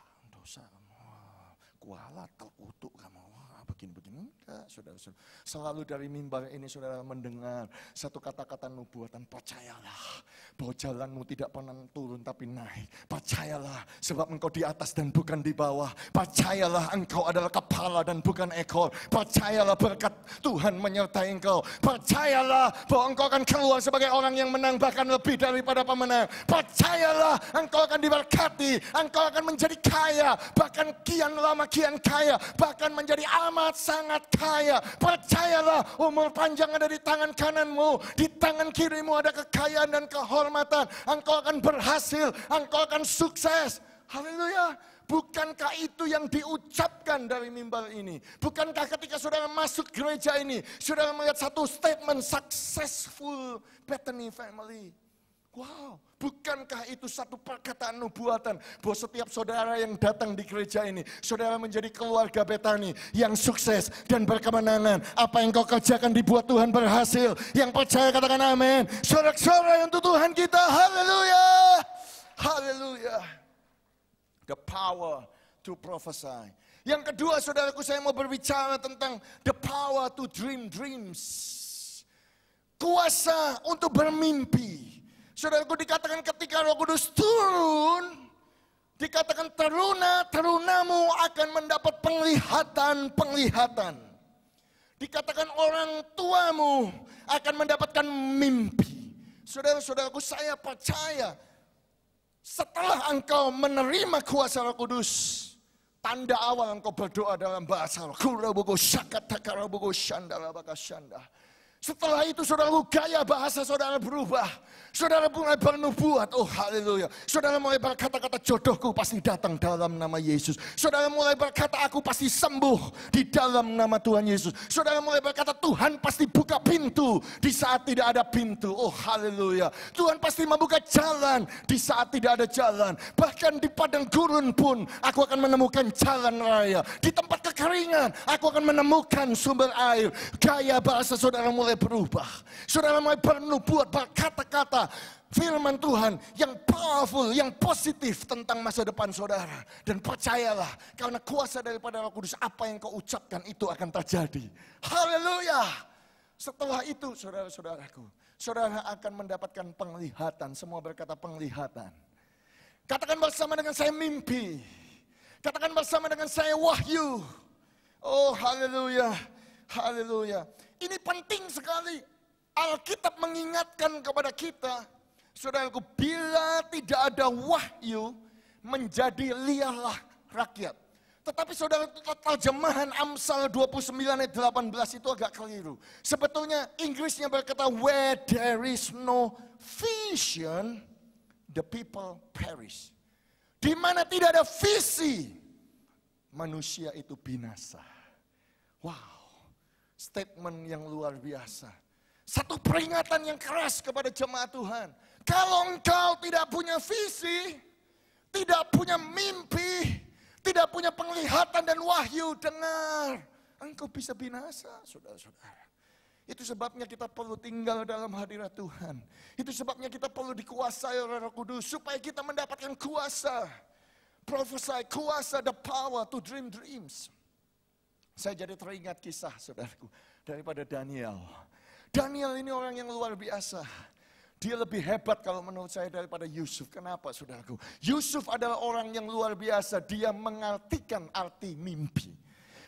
Kualat terkutuk kamu. Begini-begini enggak, saudara-saudara. Selalu dari mimbar ini saudara mendengar satu kata-kata nubuatan, percayalah bahwa jalanmu tidak pernah turun tapi naik. Percayalah sebab engkau di atas dan bukan di bawah. Percayalah engkau adalah kepala dan bukan ekor. Percayalah berkat Tuhan menyertai engkau. Percayalah bahwa engkau akan keluar sebagai orang yang menang, bahkan lebih daripada pemenang. Percayalah engkau akan diberkati, engkau akan menjadi kaya, bahkan kian lama kian kaya, bahkan menjadi amat sangat kaya. Percayalah umur panjang ada di tangan kananmu, di tangan kirimu ada kekayaan dan kehormatan. Engkau akan berhasil, engkau akan sukses. Haleluya. Bukankah itu yang diucapkan dari mimbar ini? Bukankah ketika saudara masuk gereja ini, saudara melihat satu statement successful Bethany family? Wow, bukankah itu satu perkataan nubuatan bahwa setiap saudara yang datang di gereja ini, saudara menjadi keluarga Betani yang sukses dan berkemenangan. Apa yang kau kerjakan dibuat Tuhan berhasil. Yang percaya katakan amin. Sorak-sorai untuk Tuhan kita. Haleluya. Haleluya. The power to prophesy. Yang kedua saudaraku, saya mau berbicara tentang the power to dream dreams. Kuasa untuk bermimpi. Saudaraku, dikatakan ketika Roh Kudus turun, dikatakan terunamu akan mendapat penglihatan. Dikatakan orang tuamu akan mendapatkan mimpi. Saudara-saudaraku, saya percaya setelah engkau menerima kuasa Roh Kudus, tanda awal engkau berdoa dalam bahasa roh. Setelah itu saudaraku, gaya bahasa saudara berubah. Saudara mulai bernubuat, oh haleluya. Saudara mulai berkata-kata jodohku pasti datang dalam nama Yesus. Saudara mulai berkata aku pasti sembuh di dalam nama Tuhan Yesus. Saudara mulai berkata Tuhan pasti buka pintu di saat tidak ada pintu. Oh haleluya. Tuhan pasti membuka jalan di saat tidak ada jalan. Bahkan di padang gurun pun aku akan menemukan jalan raya. Di tempat kekeringan aku akan menemukan sumber air. Gaya bahasa saudara mulai berubah. Saudara mulai bernubuat, berkata-kata firman Tuhan yang powerful, yang positif tentang masa depan saudara. Dan percayalah, karena kuasa daripada Roh Kudus, apa yang kau ucapkan itu akan terjadi. Haleluya. Setelah itu saudara-saudaraku, saudara akan mendapatkan penglihatan. Semua berkata penglihatan. Katakan bersama dengan saya mimpi. Katakan bersama dengan saya wahyu. Oh haleluya. Haleluya. Ini penting sekali. Alkitab mengingatkan kepada kita, saudaraku, bila tidak ada wahyu, menjadi liarlah rakyat. Tetapi saudara, terjemahan Amsal 29 ayat 18 itu agak keliru. Sebetulnya Inggrisnya berkata, where there is no vision, the people perish. Di mana tidak ada visi, manusia itu binasa. Wow, statement yang luar biasa. Satu peringatan yang keras kepada jemaat Tuhan. Kalau engkau tidak punya visi, tidak punya mimpi, tidak punya penglihatan dan wahyu, dengar, engkau bisa binasa, saudara-saudara. Itu sebabnya kita perlu tinggal dalam hadirat Tuhan. Itu sebabnya kita perlu dikuasai oleh Roh Kudus supaya kita mendapatkan kuasa. Prophesy, kuasa, the power to dream dreams. Saya jadi teringat kisah, saudaraku, daripada Daniel. Daniel ini orang yang luar biasa. Dia lebih hebat kalau menurut saya daripada Yusuf. Kenapa, saudaraku? Yusuf adalah orang yang luar biasa. Dia mengartikan arti mimpi.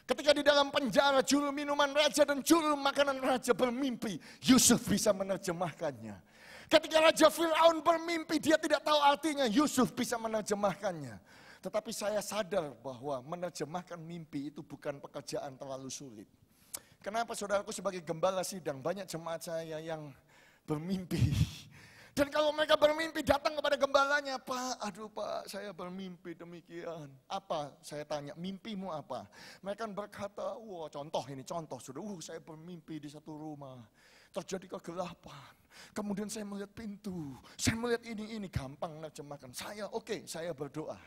Ketika di dalam penjara juru minuman raja dan juru makanan raja bermimpi, Yusuf bisa menerjemahkannya. Ketika Raja Fir'aun bermimpi, dia tidak tahu artinya, Yusuf bisa menerjemahkannya. Tetapi saya sadar bahwa menerjemahkan mimpi itu bukan pekerjaan terlalu sulit. Kenapa saudaraku sebagai gembala sidang, banyak jemaat saya yang bermimpi. Dan kalau mereka bermimpi datang kepada gembalanya, Pak, aduh Pak, saya bermimpi demikian. Apa? Saya tanya, mimpimu apa? Mereka berkata, wah contoh, sudah, saya bermimpi di satu rumah. Terjadi kegelapan. Kemudian saya melihat pintu, saya melihat ini gampang menerjemahkan. Saya berdoa.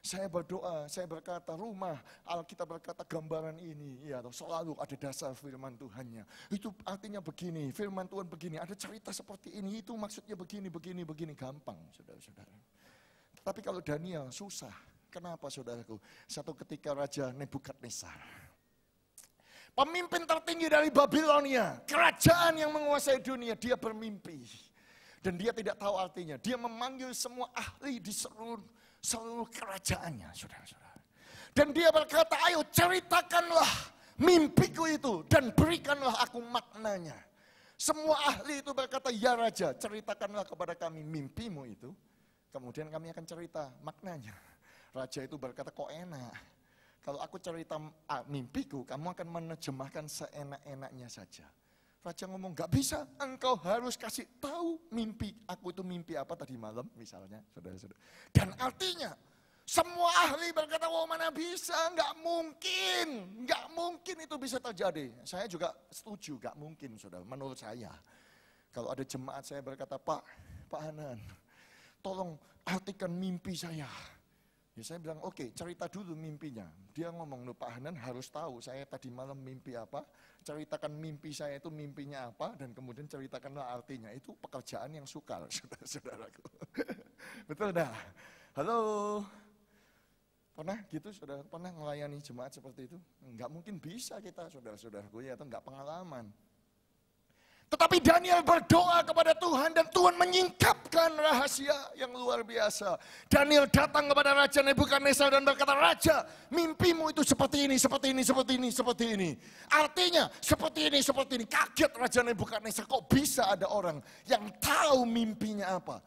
Saya berdoa, saya berkata rumah, Alkitab berkata gambaran ini, ya selalu ada dasar firman Tuhannya. Itu artinya begini, firman Tuhan begini, ada cerita seperti ini, itu maksudnya begini, gampang saudara-saudara. Tapi kalau Daniel susah, kenapa saudaraku? Satu ketika Raja Nebukadnezar, pemimpin tertinggi dari Babilonia, kerajaan yang menguasai dunia, dia bermimpi. Dan dia tidak tahu artinya, dia memanggil semua ahli di seluruh kerajaannya, saudara-saudara. Dan dia berkata, ayo ceritakanlah mimpiku itu dan berikanlah aku maknanya. Semua ahli itu berkata, ya Raja, ceritakanlah kepada kami mimpimu itu. Kemudian kami akan cerita maknanya. Raja itu berkata, kok enak. Kalau aku cerita mimpiku, kamu akan menerjemahkan seenak-enaknya saja. Raja ngomong, gak bisa, engkau harus kasih tahu mimpi, aku itu mimpi apa tadi malam misalnya, saudara-saudara. Dan artinya, semua ahli berkata, wah mana bisa, gak mungkin itu bisa terjadi. Saya juga setuju, gak mungkin saudara, menurut saya. Kalau ada jemaat saya berkata, Pak Hanan, tolong artikan mimpi saya. Ya saya bilang, oke, cerita dulu mimpinya. Dia ngomong, Pak Hanan harus tahu saya tadi malam mimpi apa, ceritakan mimpi saya itu mimpinya apa, dan kemudian ceritakanlah artinya. Itu pekerjaan yang sukar, saudara-saudaraku. Betul dah? Halo? Pernah gitu, saudara? Pernah melayani jemaat seperti itu? Enggak mungkin bisa kita, saudara-saudaraku, ya, atau enggak pengalaman. Tetapi Daniel berdoa kepada Tuhan dan Tuhan menyingkapkan rahasia yang luar biasa. Daniel datang kepada Raja Nebukadnezar dan berkata, Raja, mimpimu itu seperti ini. Artinya seperti ini. Kaget Raja Nebukadnezar, kok bisa ada orang yang tahu mimpinya apa?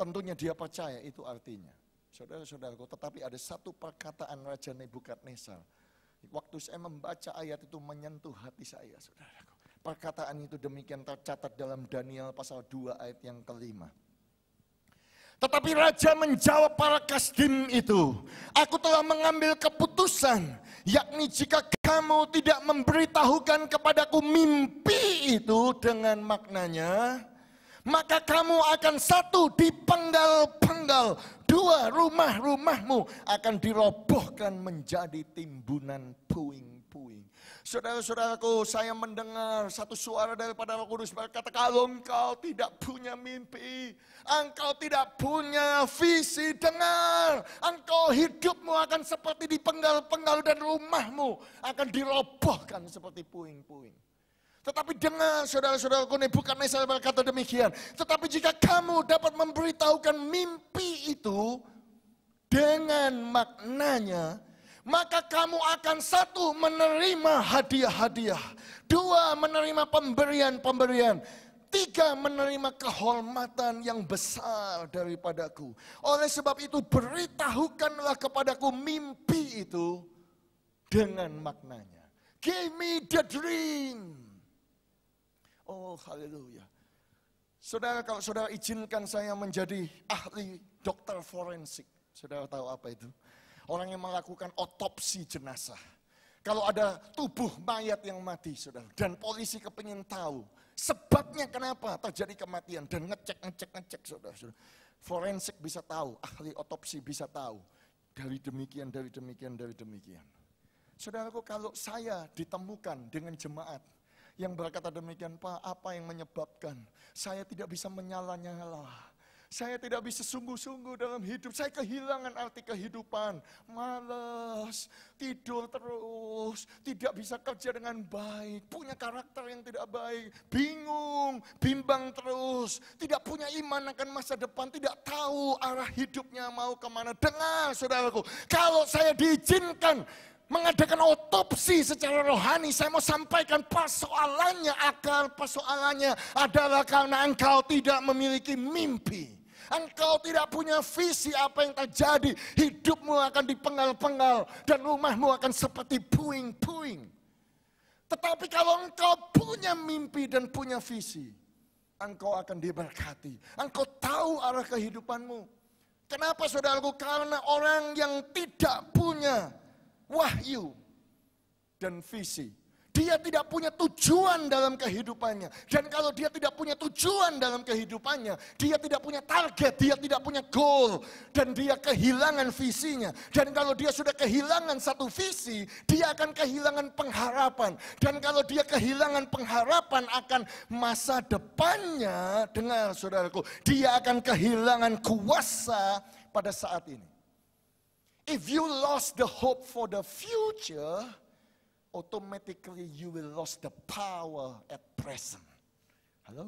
Tentunya dia percaya itu artinya. Saudara-saudaraku, tetapi ada satu perkataan Raja Nebukadnezar. Waktu saya membaca ayat itu menyentuh hati saya, saudaraku. Perkataan itu demikian tercatat dalam Daniel pasal 2 ayat yang ke-5. Tetapi Raja menjawab para kasdim itu, aku telah mengambil keputusan, yakni jika kamu tidak memberitahukan kepadaku mimpi itu dengan maknanya, maka kamu akan satu dipenggal-penggal, dua rumah-rumahmu akan dirobohkan menjadi timbunan puing-puing. Saudara-saudaraku, saya mendengar satu suara daripada Roh Kudus berkata, kalau engkau tidak punya mimpi, engkau tidak punya visi, dengar, engkau hidupmu akan seperti dipenggal-penggal dan rumahmu akan dirobohkan seperti puing-puing. Tetapi dengar saudara-saudaraku, Nebukadnezar berkata demikian. Tetapi jika kamu dapat memberitahukan mimpi itu dengan maknanya, maka kamu akan satu menerima hadiah-hadiah, dua menerima pemberian-pemberian, tiga menerima kehormatan yang besar daripadaku. Oleh sebab itu beritahukanlah kepadaku mimpi itu dengan maknanya. Give me the dream. Oh haleluya. Saudara, kalau saudara izinkan saya menjadi ahli dokter forensik. Saudara tahu apa itu? Orang yang melakukan otopsi jenazah. Kalau ada tubuh mayat yang mati, saudara, dan polisi kepingin tahu sebabnya kenapa terjadi kematian dan ngecek, saudara. Forensik bisa tahu, ahli otopsi bisa tahu. Dari demikian. Saudaraku, kalau saya ditemukan dengan jemaat yang berkata demikian, Pak, apa yang menyebabkan saya tidak bisa menyala-nyala? Saya tidak bisa sungguh-sungguh dalam hidup. Saya kehilangan arti kehidupan. Malas, tidur terus, tidak bisa kerja dengan baik, punya karakter yang tidak baik, bingung, bimbang terus, tidak punya iman akan masa depan, tidak tahu arah hidupnya mau kemana. Dengar saudaraku, kalau saya diizinkan mengadakan otopsi secara rohani. Saya mau sampaikan persoalannya, akar persoalannya adalah karena engkau tidak memiliki mimpi. Engkau tidak punya visi apa yang terjadi. Hidupmu akan dipenggal-penggal dan rumahmu akan seperti puing-puing. Tetapi kalau engkau punya mimpi dan punya visi, engkau akan diberkati. Engkau tahu arah kehidupanmu. Kenapa saudaraku? Karena orang yang tidak punya wahyu dan visi, dia tidak punya tujuan dalam kehidupannya. Dan kalau dia tidak punya tujuan dalam kehidupannya, dia tidak punya target, dia tidak punya goal, dan dia kehilangan visinya. Dan kalau dia sudah kehilangan satu visi, dia akan kehilangan pengharapan. Dan kalau dia kehilangan pengharapan akan masa depannya, dengar saudaraku, dia akan kehilangan kuasa pada saat ini. If you lost the hope for the future, automatically you will lose the power at present. Halo.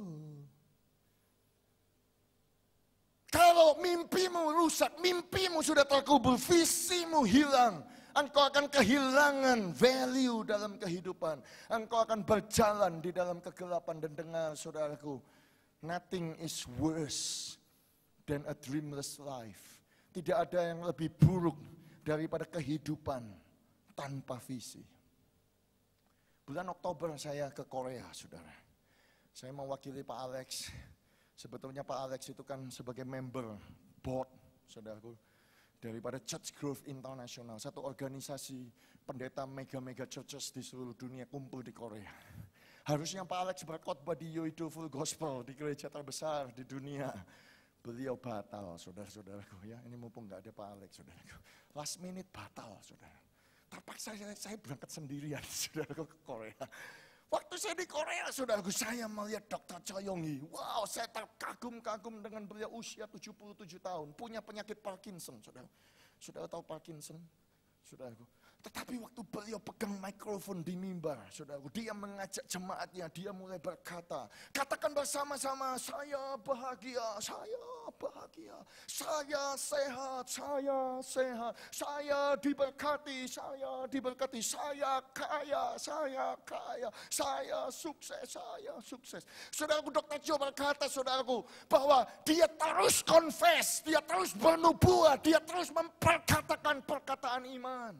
Kalau mimpimu rusak, mimpimu sudah terkubur, visimu hilang, engkau akan kehilangan value dalam kehidupan. Engkau akan berjalan di dalam kegelapan. Dan dengar saudaraku, nothing is worse than a dreamless life. Tidak ada yang lebih buruk daripada kehidupan tanpa visi. Bulan Oktober saya ke Korea, saudara. Saya mewakili Pak Alex. Sebetulnya Pak Alex itu kan sebagai member board, saudaraku, daripada Church Growth International, satu organisasi pendeta mega-mega churches di seluruh dunia kumpul di Korea. Harusnya Pak Alex berkhotbah di Yoido Full Gospel, di gereja terbesar di dunia. Beliau batal, saudara-saudaraku ya. Ini mumpung nggak ada Pak Alex, saudaraku. Last minute batal, saudara. Terpaksa saya berangkat sendirian, saudaraku, ke Korea. Waktu saya di Korea, saudaraku, saya melihat Dr. Choi Yong-hee. Wow, saya terkagum-kagum dengan beliau, usia 77 tahun. Punya penyakit Parkinson, saudara. Saudara tahu Parkinson? Saudaraku. Tetapi waktu beliau pegang mikrofon di mimbar, saudaraku, dia mengajak jemaatnya, dia mulai berkata, katakan bersama-sama, saya bahagia, saya bahagia, saya sehat, saya diberkati, saya kaya, saya sukses. Saudaraku, Dr. Joe berkata, saudaraku, bahwa dia terus confess, dia terus bernubuat, dia terus memperkatakan perkataan iman.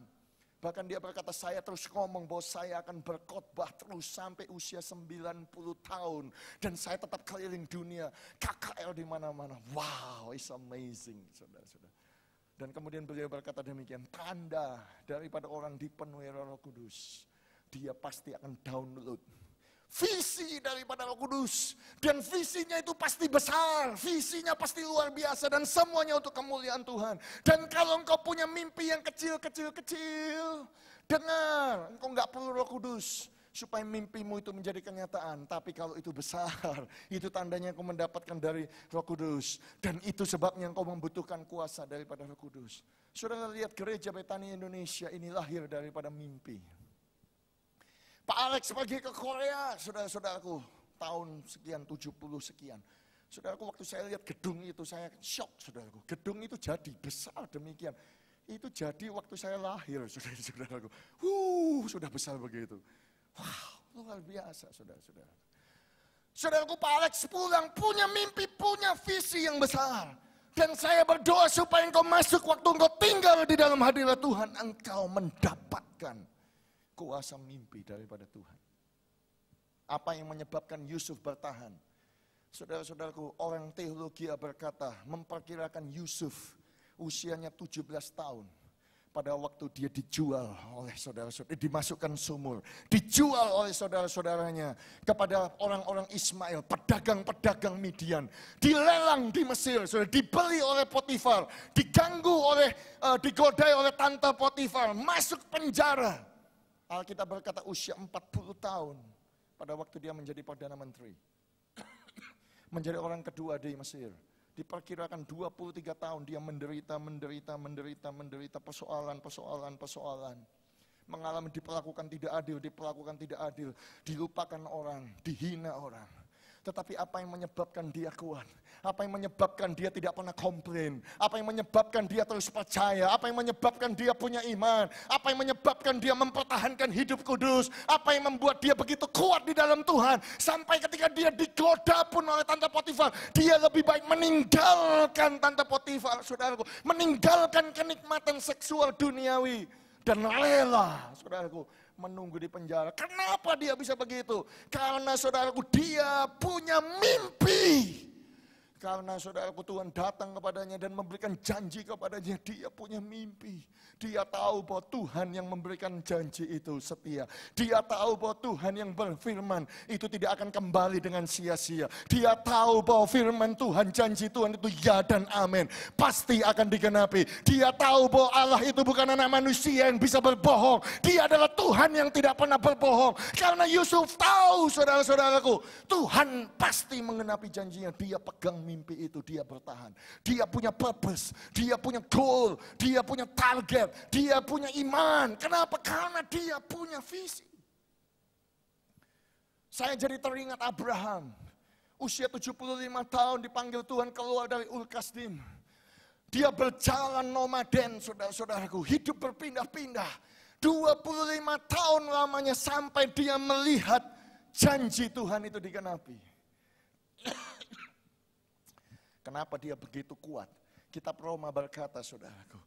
Bahkan dia berkata, saya terus ngomong bahwa saya akan berkhotbah terus sampai usia 90 tahun. Dan saya tetap keliling dunia, KKL di mana-mana. Wow, it's amazing, saudara-saudara. Dan kemudian beliau berkata demikian, tanda daripada orang dipenuhi Roh Kudus, dia pasti akan download visi daripada Roh Kudus. Dan visinya itu pasti besar, visinya pasti luar biasa, dan semuanya untuk kemuliaan Tuhan. Dan kalau engkau punya mimpi yang kecil, dengar, engkau enggak perlu Roh Kudus supaya mimpimu itu menjadi kenyataan. Tapi kalau itu besar, itu tandanya engkau mendapatkan dari Roh Kudus. Dan itu sebabnya engkau membutuhkan kuasa daripada Roh Kudus. Saudara lihat gereja Betani Indonesia ini lahir daripada mimpi. Pak Alex pergi ke Korea, saudara-saudaraku, tahun sekian, 70 sekian. Saudaraku, waktu saya lihat gedung itu, saya shock, saudaraku. Gedung itu jadi besar demikian. Itu jadi waktu saya lahir, saudara-saudaraku. Sudah besar begitu. Wow, luar biasa, saudara-saudara. Saudaraku, Pak Alex pulang, punya mimpi, punya visi yang besar. Dan saya berdoa supaya engkau masuk waktu engkau tinggal di dalam hadirat Tuhan, engkau mendapatkan kuasa mimpi daripada Tuhan. Apa yang menyebabkan Yusuf bertahan? Saudara-saudaraku, orang teologi berkata, memperkirakan Yusuf usianya 17 tahun. Pada waktu dia dijual oleh saudara-saudara, dimasukkan sumur. Dijual oleh saudara-saudaranya kepada orang-orang Ismail, pedagang-pedagang Midian. Dilelang di Mesir, saudara, dibeli oleh Potifar. Digodai oleh tante Potifar, masuk penjara. Alkitab berkata usia 40 tahun pada waktu dia menjadi Perdana Menteri. Menjadi orang kedua di Mesir. Diperkirakan 23 tahun dia menderita persoalan. Mengalami diperlakukan tidak adil, dilupakan orang, dihina orang. Tetapi apa yang menyebabkan dia kuat? Apa yang menyebabkan dia tidak pernah komplain? Apa yang menyebabkan dia terus percaya? Apa yang menyebabkan dia punya iman? Apa yang menyebabkan dia mempertahankan hidup kudus? Apa yang membuat dia begitu kuat di dalam Tuhan? Sampai ketika dia digoda pun oleh Tante Potifar, dia lebih baik meninggalkan Tante Potifar, saudaraku. Meninggalkan kenikmatan seksual duniawi. Dan rela, saudaraku, menunggu di penjara. Kenapa dia bisa begitu? Karena saudaraku, dia punya mimpi. Karena saudaraku, Tuhan datang kepadanya dan memberikan janji kepadanya. Dia punya mimpi. Dia tahu bahwa Tuhan yang memberikan janji itu setia. Dia tahu bahwa Tuhan yang berfirman itu tidak akan kembali dengan sia-sia. Dia tahu bahwa firman Tuhan, janji Tuhan itu ya dan amin. Pasti akan digenapi. Dia tahu bahwa Allah itu bukan anak manusia yang bisa berbohong. Dia adalah Tuhan yang tidak pernah berbohong. Karena Yusuf tahu, saudara-saudaraku, Tuhan pasti mengenapi janjinya. Dia pegang mimpi itu, dia bertahan. Dia punya purpose, dia punya goal, dia punya target. Dia punya iman. Kenapa? Karena dia punya visi. Saya jadi teringat Abraham. Usia 75 tahun dipanggil Tuhan keluar dari Ur Kasdim. Dia berjalan nomaden, saudara-saudaraku. Hidup berpindah-pindah. 25 tahun lamanya sampai dia melihat janji Tuhan itu digenapi. Kenapa dia begitu kuat? Kitab Roma berkata, saudaraku,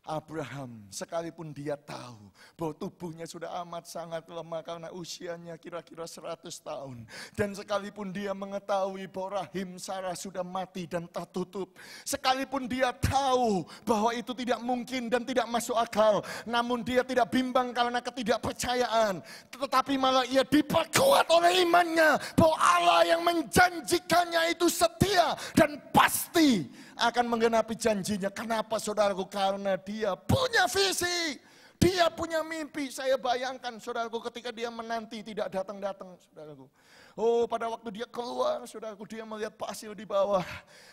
Abraham sekalipun dia tahu bahwa tubuhnya sudah amat sangat lemah karena usianya kira-kira 100 tahun. Dan sekalipun dia mengetahui bahwa rahim Sarah sudah mati dan tertutup. Sekalipun dia tahu bahwa itu tidak mungkin dan tidak masuk akal. Namun dia tidak bimbang karena ketidakpercayaan. Tetapi malah ia diperkuat oleh imannya bahwa Allah yang menjanjikannya itu setia dan pasti akan menggenapi janjinya. Kenapa, saudaraku? Karena dia punya visi, dia punya mimpi. Saya bayangkan, saudaraku, ketika dia menanti tidak datang-datang, saudaraku. Oh, pada waktu dia keluar, saudaraku, dia melihat pasir di bawah.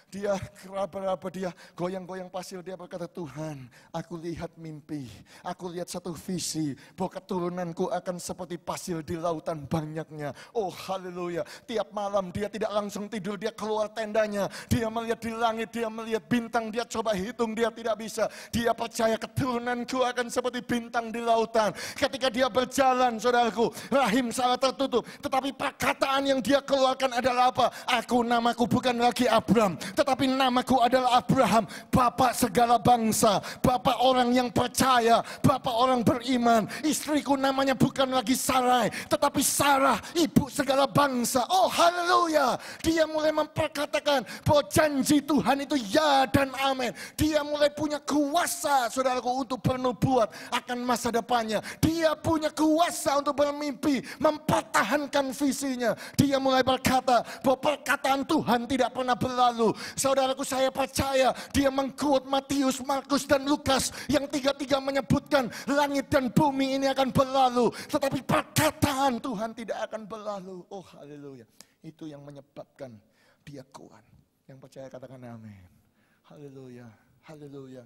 Dia keraba-raba, dia goyang-goyang pasir. Dia berkata, Tuhan, aku lihat mimpi. Aku lihat satu visi bahwa keturunanku akan seperti pasir di lautan banyaknya. Oh, haleluya. Tiap malam dia tidak langsung tidur, dia keluar tendanya. Dia melihat di langit, dia melihat bintang. Dia coba hitung, dia tidak bisa. Dia percaya keturunanku akan seperti bintang di lautan. Ketika dia berjalan, saudaraku, rahim Sarah tertutup. Tetapi perkataan yang dia keluarkan adalah apa? Namaku bukan lagi Abram, tetapi namaku adalah Abraham, bapak segala bangsa, bapak orang yang percaya, bapak orang beriman. Istriku namanya bukan lagi Sarai, tetapi Sarah, ibu segala bangsa. Oh, haleluya. Dia mulai memperkatakan bahwa janji Tuhan itu ya dan amin. Dia mulai punya kuasa, saudaraku, untuk bernubuat akan masa depannya. Dia punya kuasa untuk bermimpi, mempertahankan visinya. Dia mulai berkata bahwa perkataan Tuhan tidak pernah berlalu. Saudaraku, saya percaya dia mengquote Matius, Markus, dan Lukas yang tiga-tiga menyebutkan langit dan bumi ini akan berlalu, tetapi perkataan Tuhan tidak akan berlalu. Oh, haleluya. Itu yang menyebabkan dia kuat. Yang percaya katakan amin. Haleluya, haleluya.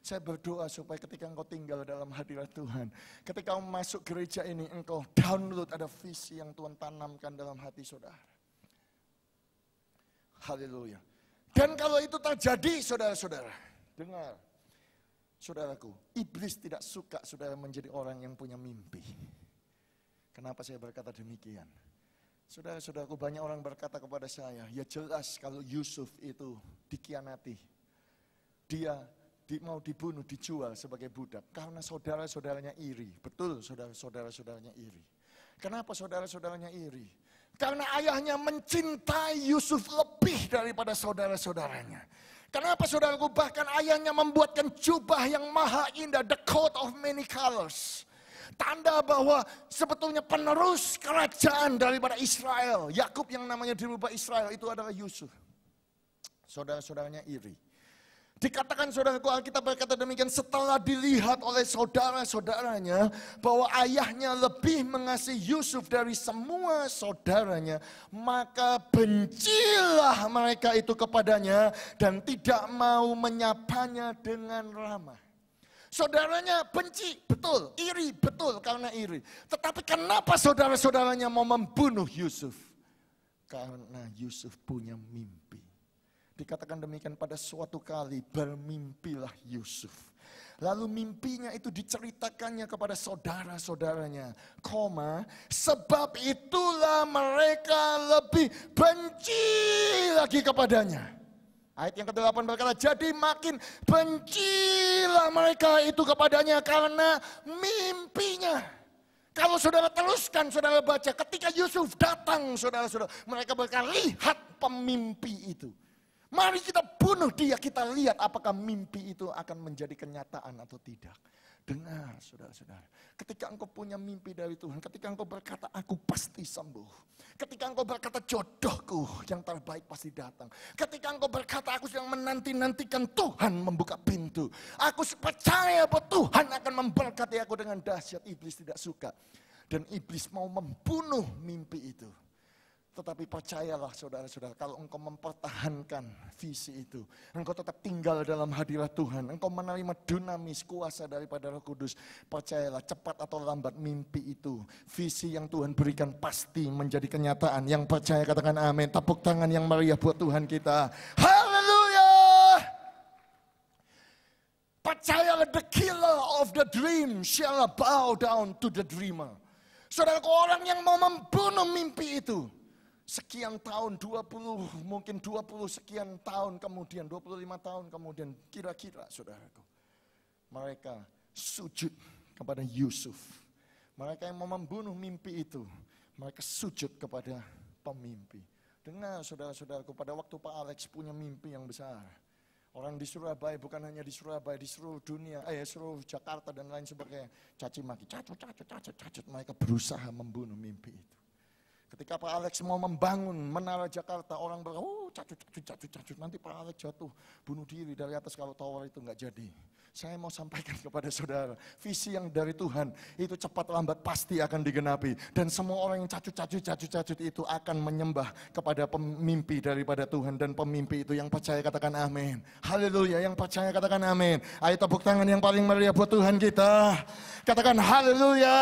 Saya berdoa supaya ketika engkau tinggal dalam hadirat Tuhan, ketika engkau masuk gereja ini, engkau download ada visi yang Tuhan tanamkan dalam hati saudara. Haleluya. Dan kalau itu terjadi, saudara-saudara, dengar, saudaraku, iblis tidak suka saudara menjadi orang yang punya mimpi. Kenapa saya berkata demikian? Saudara-saudaraku, banyak orang berkata kepada saya, ya jelas kalau Yusuf itu dikhianati, dia mau dibunuh, dijual sebagai budak. Karena saudara-saudaranya iri. Betul, saudara-saudaranya iri. Kenapa saudara-saudaranya iri? Karena ayahnya mencintai Yusuf lebih daripada saudara-saudaranya. Kenapa, saudaraku? Bahkan ayahnya membuatkan jubah yang maha indah, the coat of many colors. Tanda bahwa sebetulnya penerus kerajaan daripada Israel, Yakub yang namanya dirubah Israel, itu adalah Yusuf. Saudara-saudaranya iri. Dikatakan, saudaraku, Alkitab berkata demikian, setelah dilihat oleh saudara-saudaranya bahwa ayahnya lebih mengasihi Yusuf dari semua saudaranya, maka bencilah mereka itu kepadanya dan tidak mau menyapanya dengan ramah. Saudaranya benci, betul, iri, betul, karena iri. Tetapi kenapa saudara-saudaranya mau membunuh Yusuf? Karena Yusuf punya mimpi. Dikatakan demikian, pada suatu kali bermimpilah Yusuf. Lalu mimpinya itu diceritakannya kepada saudara-saudaranya. Sebab itulah mereka lebih benci lagi kepadanya. Ayat yang ke-8 berkata, jadi makin bencilah mereka itu kepadanya karena mimpinya. Kalau saudara teruskan, saudara baca, ketika Yusuf datang, saudara-saudara, mereka berkata, lihat pemimpi itu. Mari kita bunuh dia, kita lihat apakah mimpi itu akan menjadi kenyataan atau tidak. Dengar saudara-saudara, ketika engkau punya mimpi dari Tuhan, ketika engkau berkata aku pasti sembuh. Ketika engkau berkata jodohku yang terbaik pasti datang. Ketika engkau berkata aku sedang menanti-nantikan Tuhan membuka pintu. Aku percaya bahwa Tuhan akan memberkati aku dengan dahsyat. Iblis tidak suka. Dan iblis mau membunuh mimpi itu. Tetapi percayalah saudara-saudara, kalau engkau mempertahankan visi itu, engkau tetap tinggal dalam hadirat Tuhan, engkau menerima dunamis kuasa daripada Roh Kudus, percayalah cepat atau lambat mimpi itu, visi yang Tuhan berikan pasti menjadi kenyataan. Yang percaya katakan amin. Tepuk tangan yang meriah buat Tuhan kita. Haleluya. Percayalah, the killer of the dream shall bow down to the dreamer. Saudara, orang yang mau membunuh mimpi itu, sekian tahun, 20, mungkin 20 sekian tahun kemudian, 25 tahun kemudian, kira-kira saudaraku, mereka sujud kepada Yusuf. Mereka yang mau membunuh mimpi itu, mereka sujud kepada pemimpi. Dengar saudara-saudaraku, pada waktu Pak Alex punya mimpi yang besar, orang di Surabaya, bukan hanya di Surabaya, di seluruh dunia, seluruh Jakarta dan lain sebagainya, caci maki, cacut, mereka berusaha membunuh mimpi itu. Ketika Pak Alex mau membangun Menara Jakarta, orang berkata, cacut, nanti Pak Alex jatuh, bunuh diri dari atas kalau tower itu nggak jadi. Saya mau sampaikan kepada saudara, visi yang dari Tuhan itu cepat lambat pasti akan digenapi. Dan semua orang yang cacut itu akan menyembah kepada pemimpi daripada Tuhan. Dan pemimpi itu yang percaya katakan amin. Haleluya, yang percaya katakan amin. Ayo tepuk tangan yang paling meriah buat Tuhan kita. Katakan haleluya.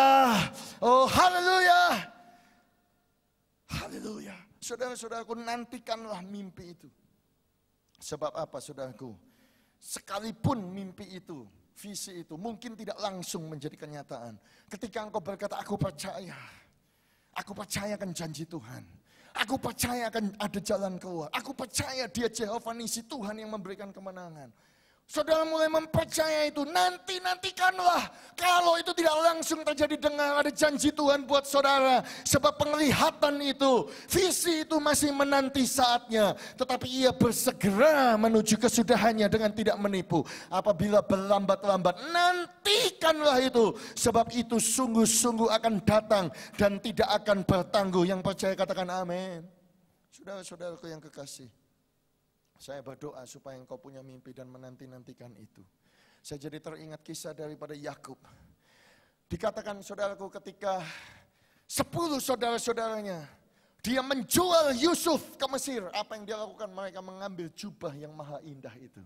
Oh haleluya. Haleluya. Saudara-saudaraku, nantikanlah mimpi itu. Sebab apa saudaraku? Sekalipun mimpi itu, visi itu mungkin tidak langsung menjadi kenyataan. Ketika engkau berkata, aku percaya akan janji Tuhan. Aku percaya akan ada jalan keluar. Aku percaya dia Jehovah Nisi, Tuhan yang memberikan kemenangan. Saudara mulai mempercaya itu, nantikanlah. Kalau itu tidak langsung terjadi, dengar ada janji Tuhan buat saudara. Sebab penglihatan itu, visi itu masih menanti saatnya. Tetapi ia bersegera menuju kesudahannya dengan tidak menipu. Apabila berlambat-lambat, nantikanlah itu. Sebab itu sungguh-sungguh akan datang dan tidak akan bertangguh. Yang percaya katakan amin. Saudara-saudaraku yang kekasih, saya berdoa supaya engkau punya mimpi dan menanti-nantikan itu. Saya jadi teringat kisah daripada Yakub. Dikatakan saudaraku ketika 10 saudara-saudaranya, dia menjual Yusuf ke Mesir. Apa yang dia lakukan? Mereka mengambil jubah yang maha indah itu.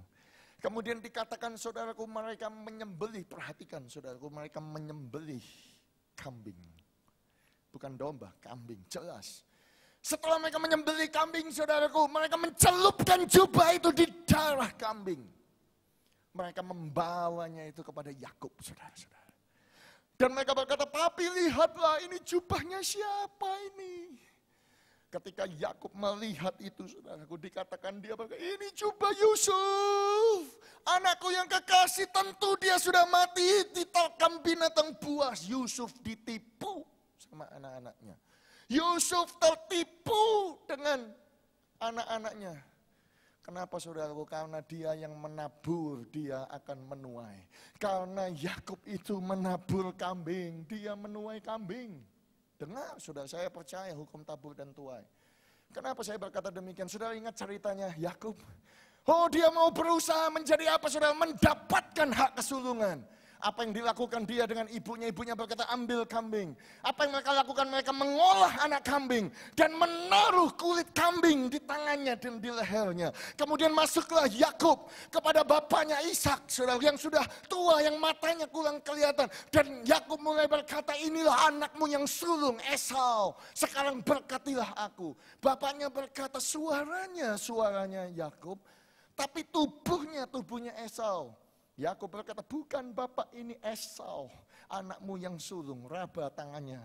Kemudian dikatakan saudaraku mereka menyembelih, perhatikan saudaraku, mereka menyembelih kambing. Bukan domba, kambing, jelas. Setelah mereka menyembelih kambing, saudaraku, mereka mencelupkan jubah itu di darah kambing. Mereka membawanya itu kepada Yakub, saudara-saudara. Dan mereka berkata, papi lihatlah ini jubahnya siapa ini. Ketika Yakub melihat itu, saudaraku, dikatakan dia berkata, ini jubah Yusuf. Anakku yang kekasih, tentu dia sudah mati, diterkam binatang buas. Yusuf ditipu sama anak-anaknya. Yusuf tertipu dengan anak-anaknya. Kenapa saudaraku? Karena dia yang menabur, dia akan menuai. Karena Yakub itu menabur kambing, dia menuai kambing. Dengar saudara, saya percaya hukum tabur dan tuai. Kenapa saya berkata demikian? Saudara ingat ceritanya Yakub? Oh dia mau berusaha menjadi apa saudara? Mendapatkan hak kesulungan. Apa yang dilakukan dia dengan ibunya berkata ambil kambing. Apa yang mereka lakukan? Mereka mengolah anak kambing dan menaruh kulit kambing di tangannya dan di lehernya. Kemudian masuklah Yakub kepada bapaknya Ishak, saudara, yang sudah tua, yang matanya kurang kelihatan. Dan Yakub mulai berkata, inilah anakmu yang sulung, Esau. Sekarang berkatilah aku. Bapaknya berkata, suaranya Yakub, tapi tubuhnya Esau. Yakub berkata, bukan bapak, ini Esau, anakmu yang sulung. Raba tangannya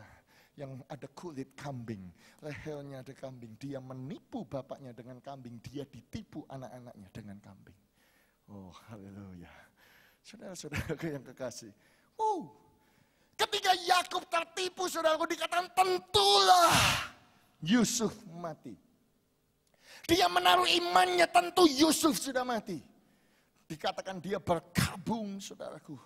yang ada kulit kambing, lehernya ada kambing. Dia menipu bapaknya dengan kambing, dia ditipu anak-anaknya dengan kambing. Oh, haleluya. Saudara-saudaraku yang kekasih. Ketika Yakub tertipu, saudaraku, dikatakan tentulah Yusuf mati. Dia menaruh imannya, tentu Yusuf sudah mati. Dikatakan dia berkabung, saudaraku.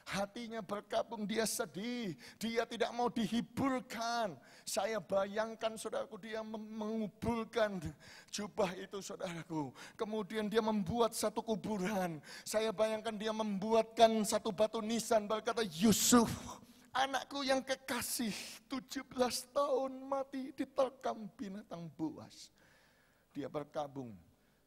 Hatinya berkabung, dia sedih. Dia tidak mau dihiburkan. Saya bayangkan, saudaraku, dia menguburkan jubah itu, saudaraku. Kemudian dia membuat satu kuburan. Saya bayangkan dia membuatkan satu batu nisan, berkata, Yusuf, anakku yang kekasih, 17 tahun mati diterkam binatang buas. Dia berkabung,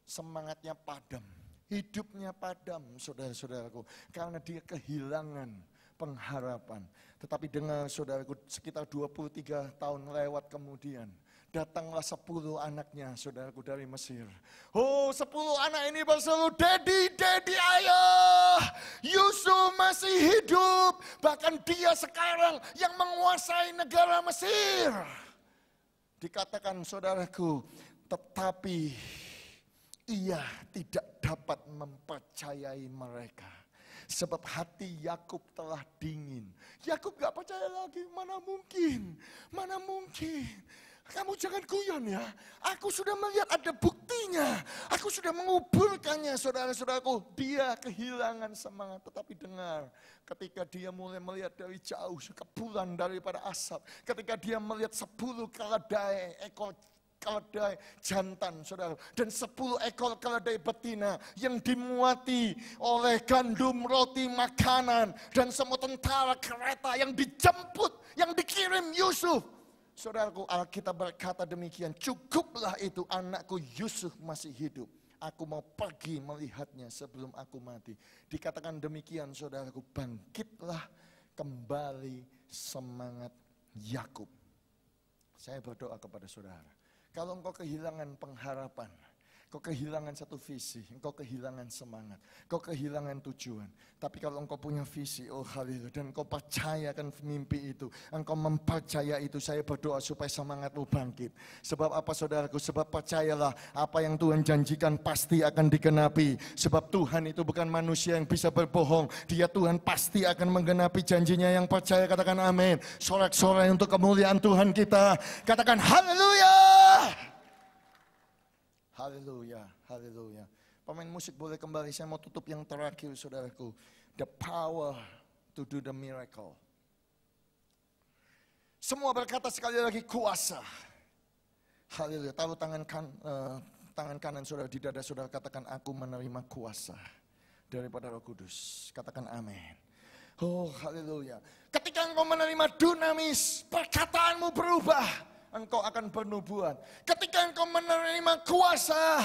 semangatnya padam. Hidupnya padam, saudara-saudaraku, karena dia kehilangan pengharapan. Tetapi dengar, saudaraku, sekitar 23 tahun lewat kemudian, datanglah 10 anaknya, saudaraku, dari Mesir. 10 anak ini berseru, Dedi, ayah, Yusuf masih hidup. Bahkan dia sekarang yang menguasai negara Mesir. Dikatakan, saudaraku, tetapi ia tidak dapat mempercayai mereka. Sebab hati Yakub telah dingin. Yakub gak percaya lagi, mana mungkin. Kamu jangan guyon ya. Aku sudah melihat ada buktinya. Aku sudah menguburkannya, saudara-saudaraku. Dia kehilangan semangat. Tetapi dengar, ketika dia mulai melihat dari jauh kepulan daripada asap. Ketika dia melihat 10 keledai, ekor keledai jantan, saudara, dan 10 ekor keledai betina yang dimuati oleh gandum, roti, makanan, dan semua tentara kereta yang dijemput, yang dikirim Yusuf. Saudaraku, Alkitab berkata demikian, cukuplah itu, anakku Yusuf masih hidup. Aku mau pergi melihatnya sebelum aku mati. Dikatakan demikian, saudaraku, bangkitlah kembali semangat Yakub. Saya berdoa kepada saudara. Kalau engkau kehilangan pengharapan, engkau kehilangan satu visi, engkau kehilangan semangat, engkau kehilangan tujuan. Tapi kalau engkau punya visi, oh haleluya, dan engkau percayakan mimpi itu, engkau mempercaya itu, saya berdoa supaya semangatmu bangkit. Sebab apa, saudaraku? Sebab percayalah, apa yang Tuhan janjikan pasti akan digenapi. Sebab Tuhan itu bukan manusia yang bisa berbohong. Dia Tuhan pasti akan menggenapi janjinya. Yang percaya katakan amin. Sorak-sorai untuk kemuliaan Tuhan kita. Katakan haleluya. Haleluya, haleluya. Pemain musik boleh kembali, saya mau tutup yang terakhir, saudaraku. The power to do the miracle. Semua berkata sekali lagi kuasa. Haleluya, taruh tangan kanan saudara di dada saudara, katakan aku menerima kuasa daripada Roh Kudus. Katakan amin. Oh haleluya. Ketika engkau menerima dunamis, perkataanmu berubah. Engkau akan bernubuat. Ketika engkau menerima kuasa,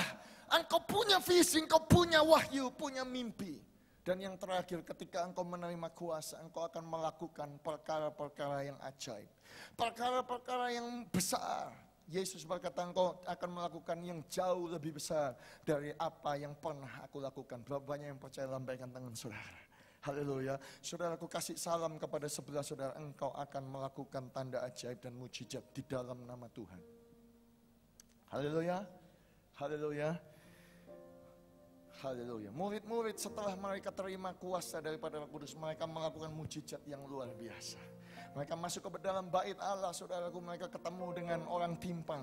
engkau punya visi, engkau punya wahyu, punya mimpi. Dan yang terakhir, ketika engkau menerima kuasa, engkau akan melakukan perkara-perkara yang ajaib. Perkara-perkara yang besar. Yesus berkata, engkau akan melakukan yang jauh lebih besar dari apa yang pernah aku lakukan. Berapa banyak yang percaya, lambaikan tangan saudara. Haleluya. Saudaraku, kasih salam kepada sebelah saudara. Engkau akan melakukan tanda ajaib dan mujizat di dalam nama Tuhan. Haleluya. Haleluya. Haleluya. Murid-murid setelah mereka terima kuasa daripada Roh Kudus, mereka melakukan mujizat yang luar biasa. Mereka masuk ke dalam bait Allah, saudaraku, mereka ketemu dengan orang timpang.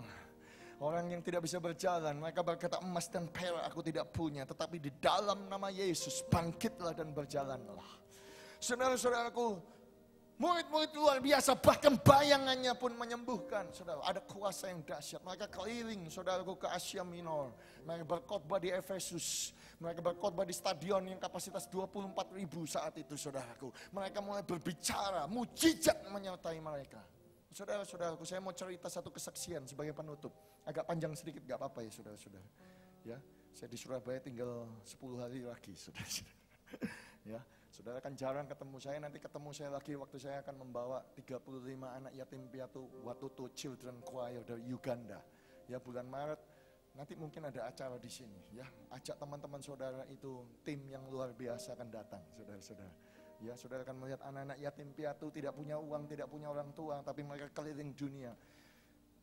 Orang yang tidak bisa berjalan, mereka berkata emas dan perak aku tidak punya, tetapi di dalam nama Yesus bangkitlah dan berjalanlah. Saudara-saudaraku, murid-murid luar biasa, bahkan bayangannya pun menyembuhkan. Saudara, ada kuasa yang dahsyat. Mereka keliling, saudaraku, ke Asia Minor. Mereka berkhotbah di Efesus. Mereka berkhotbah di stadion yang kapasitas 24.000 saat itu, saudaraku. Mereka mulai berbicara, mujizat menyertai mereka. Saudara-saudaraku, saya mau cerita satu kesaksian sebagai penutup. Agak panjang sedikit, gak apa-apa ya saudara-saudara. Ya, saya di Surabaya tinggal 10 hari lagi, saudara-saudara. Ya, saudara kan jarang ketemu saya, nanti ketemu saya lagi waktu saya akan membawa 35 anak yatim piatu Watoto Children Choir dari Uganda. Ya, bulan Maret. Nanti mungkin ada acara di sini, ya. Ajak teman-teman saudara itu, tim yang luar biasa akan datang, saudara-saudara. Ya, saudara akan melihat anak-anak yatim piatu tidak punya uang, tidak punya orang tua, tapi mereka keliling dunia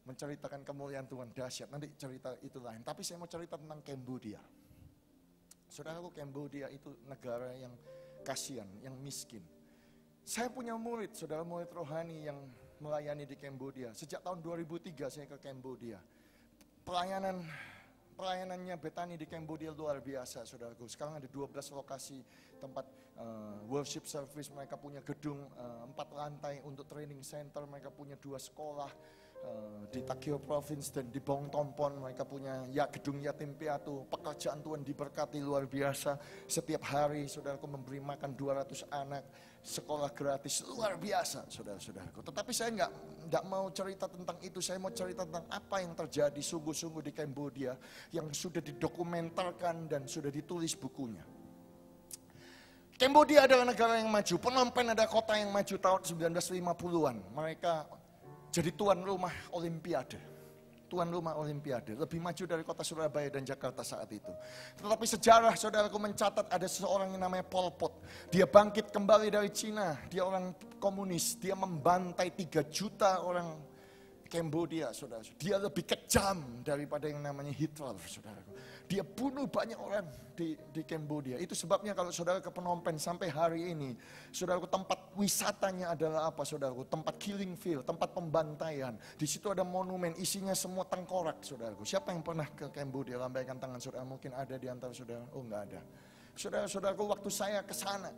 menceritakan kemuliaan Tuhan, dahsyat. Nanti cerita itu lain. Tapi saya mau cerita tentang Cambodia. Saudaraku, Cambodia itu negara yang kasihan, yang miskin. Saya punya murid, saudara, murid rohani yang melayani di Cambodia. Sejak tahun 2003 saya ke Cambodia. Pelayanannya Bethany di Cambodia luar biasa, saudaraku. Sekarang ada 12 lokasi tempat worship service. Mereka punya gedung 4 lantai untuk training center. Mereka punya 2 sekolah di Takeo Province dan di Bong Tompon. Mereka punya gedung yatim piatu. Pekerjaan Tuhan diberkati luar biasa. Setiap hari saudaraku memberi makan 200 anak. Sekolah gratis, luar biasa saudara-saudaraku. Tetapi saya nggak mau cerita tentang itu. Saya mau cerita tentang apa yang terjadi sungguh-sungguh di Cambodia yang sudah didokumentarkan dan sudah ditulis bukunya. Cambodia adalah negara yang maju. Phnom Penh adalah kota yang maju tahun 1950-an. Mereka jadi tuan rumah Olimpiade. Tuan rumah Olimpiade, lebih maju dari kota Surabaya dan Jakarta saat itu. Tetapi sejarah saudaraku mencatat ada seseorang yang namanya Pol Pot. Dia bangkit kembali dari Cina, dia orang komunis, dia membantai 3 juta orang Cambodia, saudara. Dia lebih kejam daripada yang namanya Hitler, saudaraku. Dia bunuh banyak orang di Cambodia. Itu sebabnya kalau saudara ke Phnom Penh sampai hari ini, saudaraku, tempat wisatanya adalah apa, saudaraku? Tempat killing field, tempat pembantaian. Di situ ada monumen, isinya semua tengkorak, saudaraku. Siapa yang pernah ke Cambodia? Lambaikan tangan, saudara. Mungkin ada di antara saudara. Oh, enggak ada. Saudara-saudaraku, waktu saya ke sana,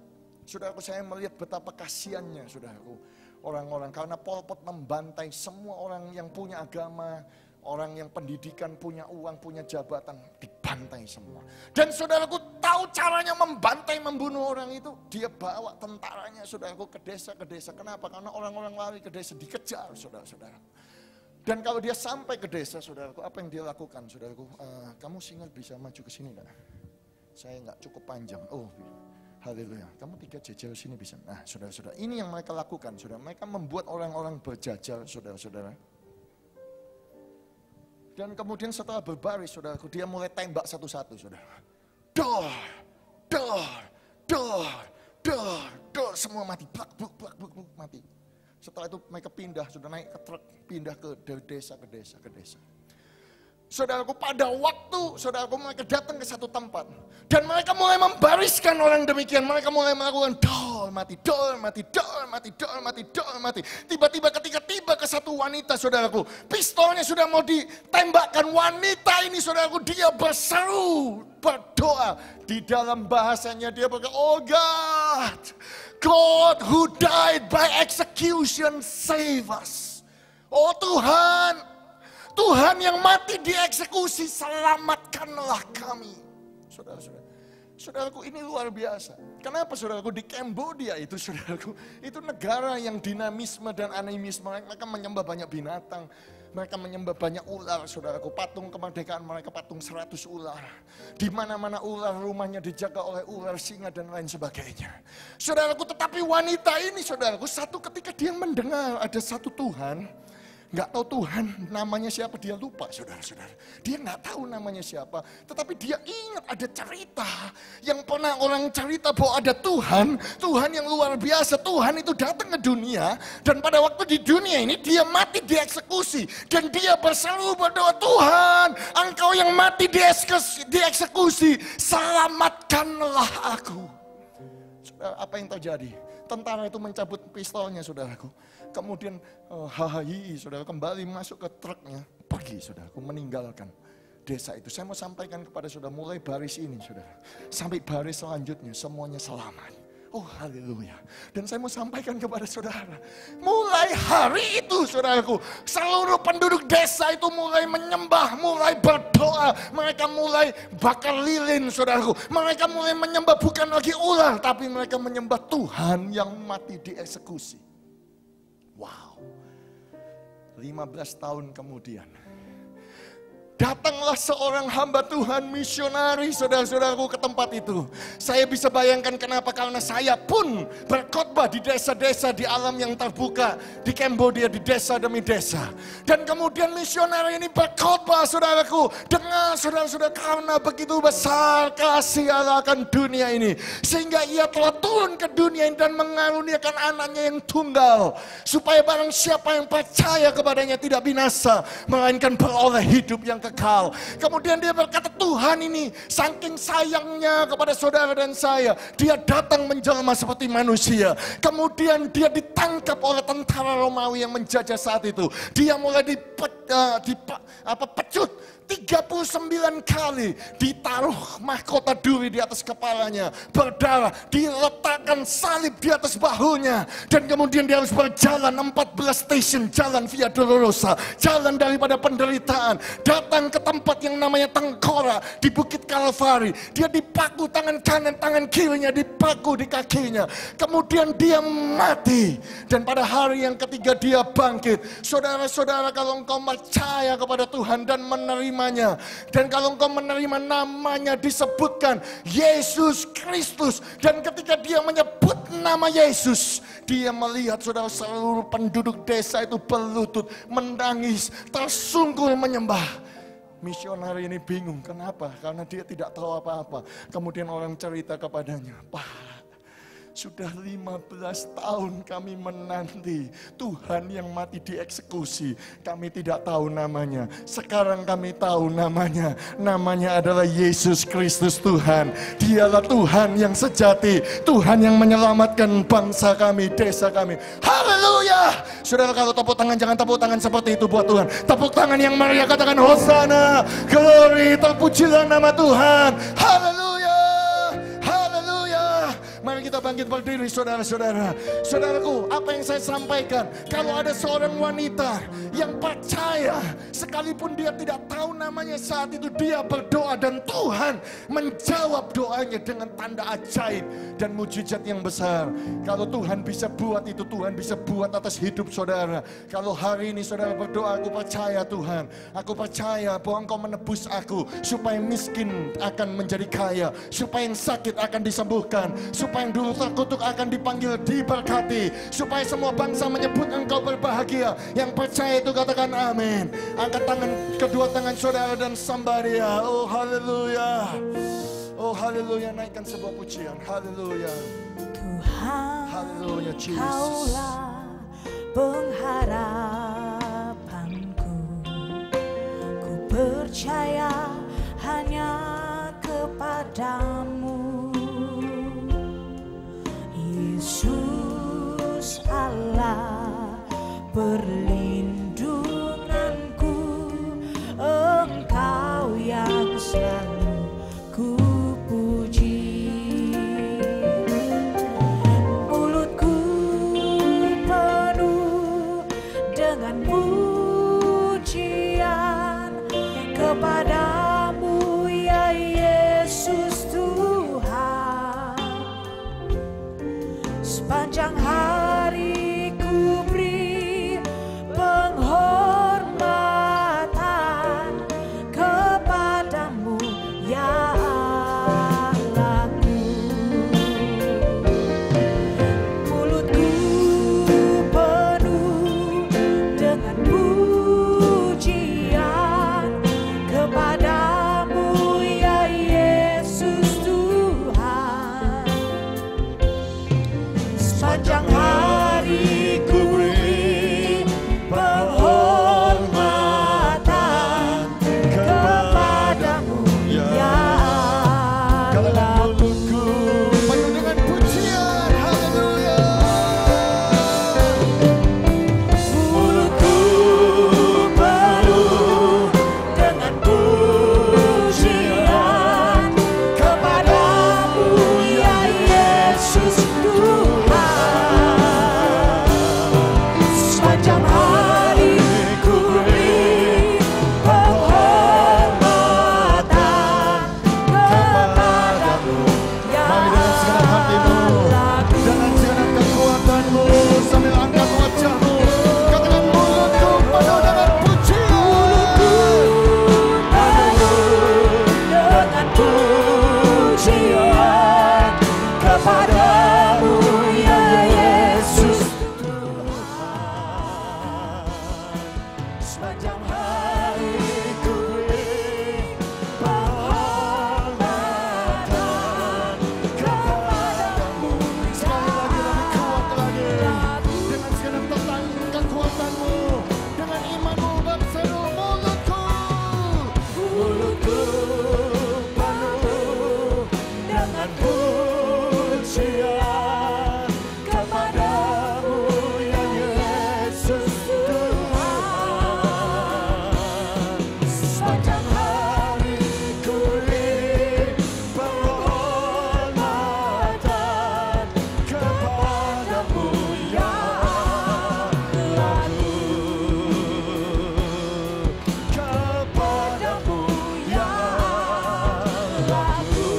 saudaraku, saya melihat betapa kasihannya, saudaraku, orang-orang. Karena Pol Pot membantai semua orang yang punya agama, orang yang pendidikan, punya uang, punya jabatan, dibantai semua. Dan saudaraku tahu caranya membantai, membunuh orang itu. Dia bawa tentaranya, saudaraku, ke desa-desa. Kenapa? Karena orang-orang lari ke desa, dikejar, saudara-saudara. Dan kalau dia sampai ke desa, saudaraku, apa yang dia lakukan, saudaraku? Kamu single bisa maju ke sini enggak? Saya enggak cukup panjang. Oh, haleluya. Kamu 3 jejer sini bisa. Nah, saudara-saudara, ini yang mereka lakukan, saudara. Mereka membuat orang-orang berjajar, saudara-saudara. Dan kemudian setelah berbaris, saudaraku, dia mulai tembak satu-satu, saudara. Dor, semua mati, blak, mati. Setelah itu mereka pindah, sudah naik ke truk, pindah dari desa ke desa. Saudaraku, pada waktu saudaraku mereka datang ke satu tempat dan mereka mulai membariskan orang demikian. Mereka mulai melakukan dor mati. Tiba-tiba ketika tiba ke satu wanita, saudaraku, pistolnya sudah mau ditembakkan. Wanita ini, saudaraku, dia berseru, berdoa. Di dalam bahasanya dia berkata, "Oh God who died by execution, save us." Oh Tuhan yang mati dieksekusi, selamatkanlah kami. Saudaraku, ini luar biasa. Kenapa, saudaraku? Di Cambodia itu, saudaraku, itu negara yang dinamisme dan animisme. Mereka menyembah banyak binatang. Mereka menyembah banyak ular, saudaraku. Patung kemerdekaan mereka patung 100 ular. Di mana-mana ular, rumahnya dijaga oleh ular, singa dan lain sebagainya. Saudaraku, tetapi wanita ini, saudaraku, satu ketika dia mendengar ada satu Tuhan, nggak tahu Tuhan namanya siapa, dia lupa, saudara-saudara. Dia nggak tahu namanya siapa, tetapi dia ingat ada cerita yang pernah orang cerita bahwa ada Tuhan yang luar biasa. Tuhan itu datang ke dunia dan pada waktu di dunia ini dia mati dieksekusi dan dia berseru berdoa, "Tuhan, Engkau yang mati dieksekusi, selamatkanlah aku." Saudara, apa yang terjadi? Tentara itu mencabut pistolnya, saudaraku. Kemudian saudara kembali masuk ke truknya, pergi, saudaraku, meninggalkan desa itu. Saya mau sampaikan kepada saudara, mulai baris ini, saudara, sampai baris selanjutnya semuanya selamat. Oh haleluya. Dan saya mau sampaikan kepada saudara, mulai hari itu saudaraku, seluruh penduduk desa itu mulai menyembah, mulai berdoa. Mereka mulai bakar lilin saudaraku. Mereka mulai menyembah bukan lagi ular, tapi mereka menyembah Tuhan yang mati dieksekusi. Wow. 15 tahun kemudian, datanglah seorang hamba Tuhan misionari saudara-saudaraku ke tempat itu. Saya bisa bayangkan kenapa, karena saya pun berkhotbah di desa-desa di alam yang terbuka di Cambodia, di desa demi desa. Dan kemudian misionari ini berkhotbah saudaraku, dengar saudara-saudara, karena begitu besar kasih Allah akan dunia ini, sehingga ia telah turun ke dunia ini dan mengaruniakan anaknya yang tunggal, supaya barang siapa yang percaya kepadanya tidak binasa, melainkan beroleh hidup yang kekal. Kemudian dia berkata, Tuhan ini saking sayangnya kepada saudara dan saya, dia datang menjelma seperti manusia. Kemudian dia ditangkap oleh tentara Romawi yang menjajah saat itu. Dia mulai pecut 39 kali, ditaruh mahkota duri di atas kepalanya, berdarah, diletakkan salib di atas bahunya, dan kemudian dia harus berjalan 14 stasiun jalan Via Dolorosa, jalan daripada penderitaan, datang ke tempat yang namanya Tengkorak di Bukit Kalvari. Dia dipaku tangan kanan, tangan kirinya dipaku di kakinya, kemudian dia mati, dan pada hari yang ketiga dia bangkit. Saudara-saudara, kalau engkau percaya kepada Tuhan dan menerimanya, dan kalau engkau menerima namanya disebutkan Yesus Kristus, dan ketika dia menyebut nama Yesus, dia melihat saudara seluruh penduduk desa itu berlutut, menangis, tersungkur menyembah. Misionari ini bingung, kenapa? Karena dia tidak tahu apa-apa. Kemudian orang cerita kepadanya, Pak, sudah 15 tahun kami menanti Tuhan yang mati dieksekusi. Kami tidak tahu namanya. Sekarang kami tahu namanya. Namanya adalah Yesus Kristus Tuhan. Dialah Tuhan yang sejati. Tuhan yang menyelamatkan bangsa kami, desa kami. Haleluya. Saudara, kalau tepuk tangan, jangan tepuk tangan seperti itu buat Tuhan. Tepuk tangan yang meriah, katakan Hosana, glory, terpujilah nama Tuhan. Haleluya. Mari kita bangkit berdiri saudara-saudara. Saudaraku, apa yang saya sampaikan, kalau ada seorang wanita yang percaya, sekalipun dia tidak tahu namanya saat itu, dia berdoa dan Tuhan menjawab doanya dengan tanda ajaib dan mujizat yang besar. Kalau Tuhan bisa buat itu, Tuhan bisa buat atas hidup saudara. Kalau hari ini saudara berdoa, aku percaya Tuhan, aku percaya bahwa Engkau menebus aku, supaya miskin akan menjadi kaya, supaya yang sakit akan disembuhkan, supaya yang dulu terkutuk akan dipanggil diberkati, supaya semua bangsa menyebut Engkau berbahagia. Yang percaya itu katakan amin. Angkat tangan, kedua tangan saudara dan sembah Dia. Oh haleluya. Oh haleluya. Naikkan sebuah pujian. Haleluya. Tuhan, Haleluya, Jesus. Kaulah pengharapanku. Ku percaya hanya kepadamu, Yesus Allah perlindunganku. Engkau yang selalu ku puji. Mulutku penuh dengan pujian kepadamu ya Yesus Tuhan. kedatangan pujian kepadamu ya Yesus Tuhan. Sepanjang hari ku berhormatan kepadamu ya lagu, kepadamu ya lagu,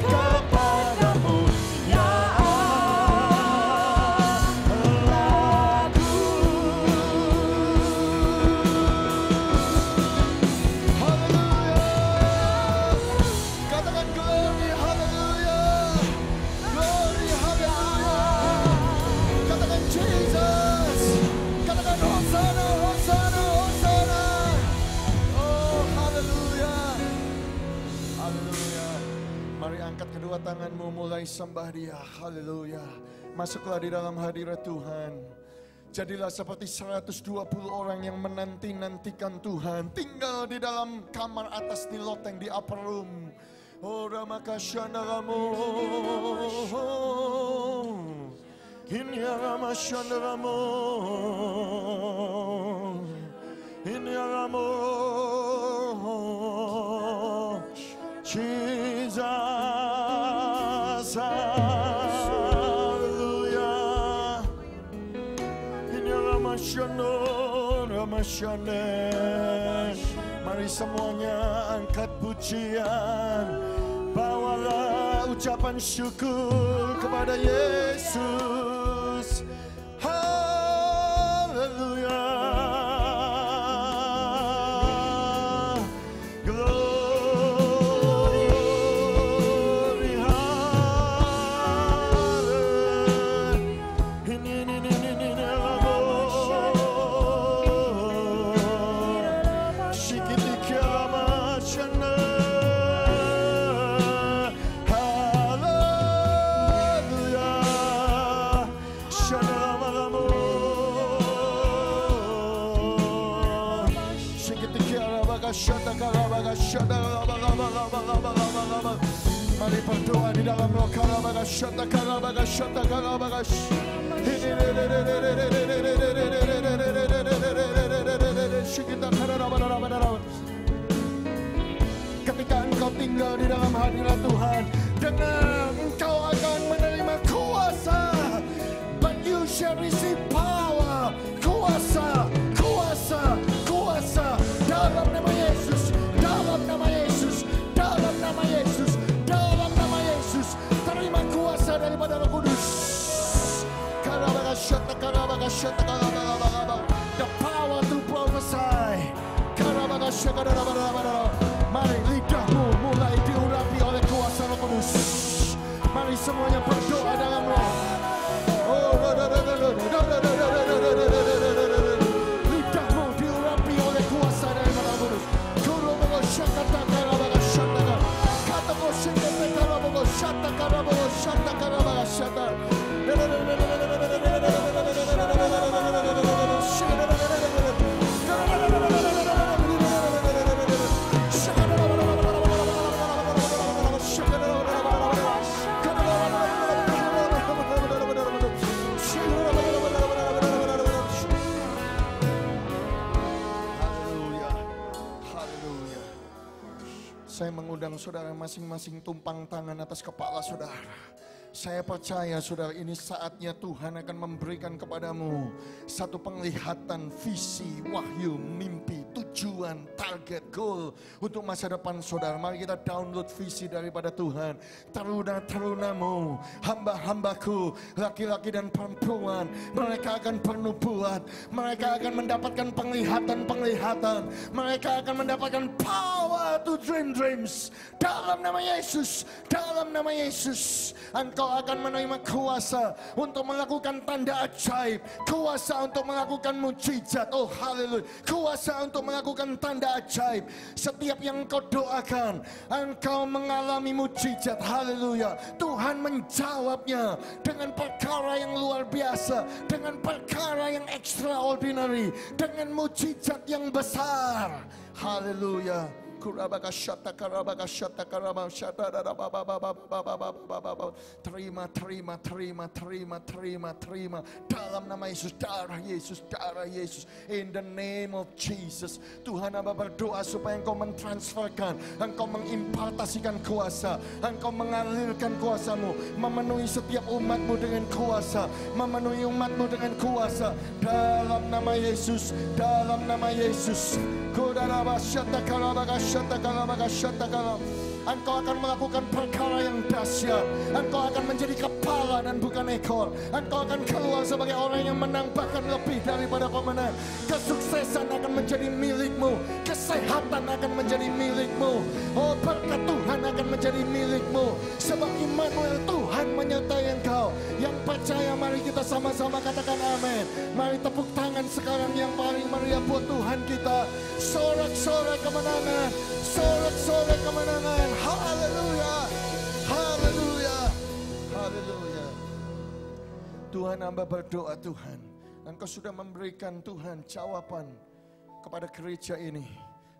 kepadamu ya lagu. Haleluya. Katakan glory, haleluya. Glory, haleluya. Katakan Jesus. Katakan Hosanna, Hosanna, Hosanna. Oh, haleluya. Haleluya. Mari angkat kedua tanganmu, mulai sembah Dia. Haleluya. Masuklah di dalam hadirat Tuhan. Jadilah seperti 120 orang yang menanti-nantikan Tuhan. Tinggal di dalam kamar atas di loteng di upper room. Oh Ramakashandaramu. Ini Ramashandaramu. Ini Ramu. Jesus. Hallelujah. Ini Ramashono, Ramashane. Mari semuanya angkat pujian. Bawalah ucapan syukur kepada Yesus. Haleluya. Glory, hallelujah. Ini lagu. Shikiti Ramashana. Hallelujah. Shalom. Shikiti Ramashana. Mari berdoa di dalam roh. Karabagashata. Ketika engkau tinggal di dalam hadirat Tuhan, dengar, engkau akan menerima kuasa. But you shall receive power. Kuasa, kuasa, kuasa. Dalam nama Yesus, dalam nama Yesus, dalam nama Yesus, dalam nama Yesus. Terima kuasa daripada Roh Kudus. Karabagashata. The power to prophesy. Mari lidahmu mulai diurapi oleh kuasa Roh Kudus. Mari semuanya berdoa dalam roh. Lidahmu diurapi oleh kuasa dari Roh Kudus. Saya mengundang saudara masing-masing tumpang tangan atas kepala saudara. Saya percaya saudara, ini saatnya Tuhan akan memberikan kepadamu satu penglihatan, visi, wahyu, mimpi, tujuan, target, goal untuk masa depan saudara. Mari kita download visi daripada Tuhan. Teruna-terunamu, hamba-hambaku, laki-laki dan perempuan, mereka akan bernubuat, mereka akan mendapatkan penglihatan-penglihatan, mereka akan mendapatkan power to dream dreams. Dalam nama Yesus, dalam nama Yesus, engkau akan menerima kuasa untuk melakukan tanda ajaib, kuasa untuk melakukan mujizat. Oh haleluya, kuasa untuk melakukan tanda ajaib. Setiap yang engkau doakan, engkau mengalami mujizat. Haleluya, Tuhan menjawabnya dengan perkara yang luar biasa, dengan perkara yang extraordinary, dengan mujizat yang besar. Haleluya. Terima. Dalam nama Yesus, darah Yesus. In the name of Jesus. Tuhan, hamba berdoa supaya Engkau mentransferkan, Engkau mengimpartasikan kuasa, Engkau mengalirkan kuasa-Mu, memenuhi setiap umat-Mu dengan kuasa, memenuhi umat-Mu dengan kuasa. Dalam nama Yesus, dalam nama Yesus. Engkau akan melakukan perkara yang dahsyat. Engkau akan menjadi kepala dan bukan ekor. Engkau akan keluar sebagai orang yang menang, bahkan lebih daripada pemenang. Kesuksesan akan menjadi milikmu. Kesehatan akan menjadi milikmu. Oh, berkat Tuhan akan menjadi milikmu. Sebab Immanuel, Tuhan menyertai engkau. Yang percaya, mari kita sama-sama katakan amin. Mari tepuk tangan sekarang yang paling meriah buat Tuhan kita. Sorak-sorak kemenangan, sorak-sorak kemenangan. Haleluya, haleluya, haleluya. Tuhan, hamba berdoa Tuhan, Engkau sudah memberikan Tuhan jawaban kepada gereja ini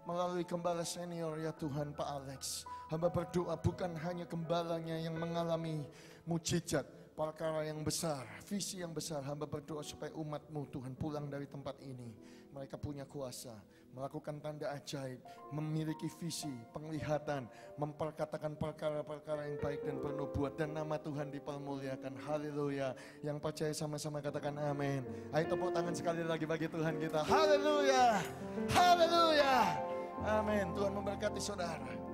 melalui gembala senior ya Tuhan, Pak Alex. Hamba berdoa bukan hanya gembalanya yang mengalami mujizat, perkara yang besar, visi yang besar. Hamba berdoa supaya umat-Mu Tuhan pulang dari tempat ini, mereka punya kuasa, melakukan tanda ajaib, memiliki visi, penglihatan, memperkatakan perkara-perkara yang baik dan bernubuat, dan nama Tuhan dipermuliakan. Haleluya. Yang percaya sama-sama katakan amin. Ayo tepuk tangan sekali lagi bagi Tuhan kita. Haleluya, haleluya, amin. Tuhan memberkati saudara.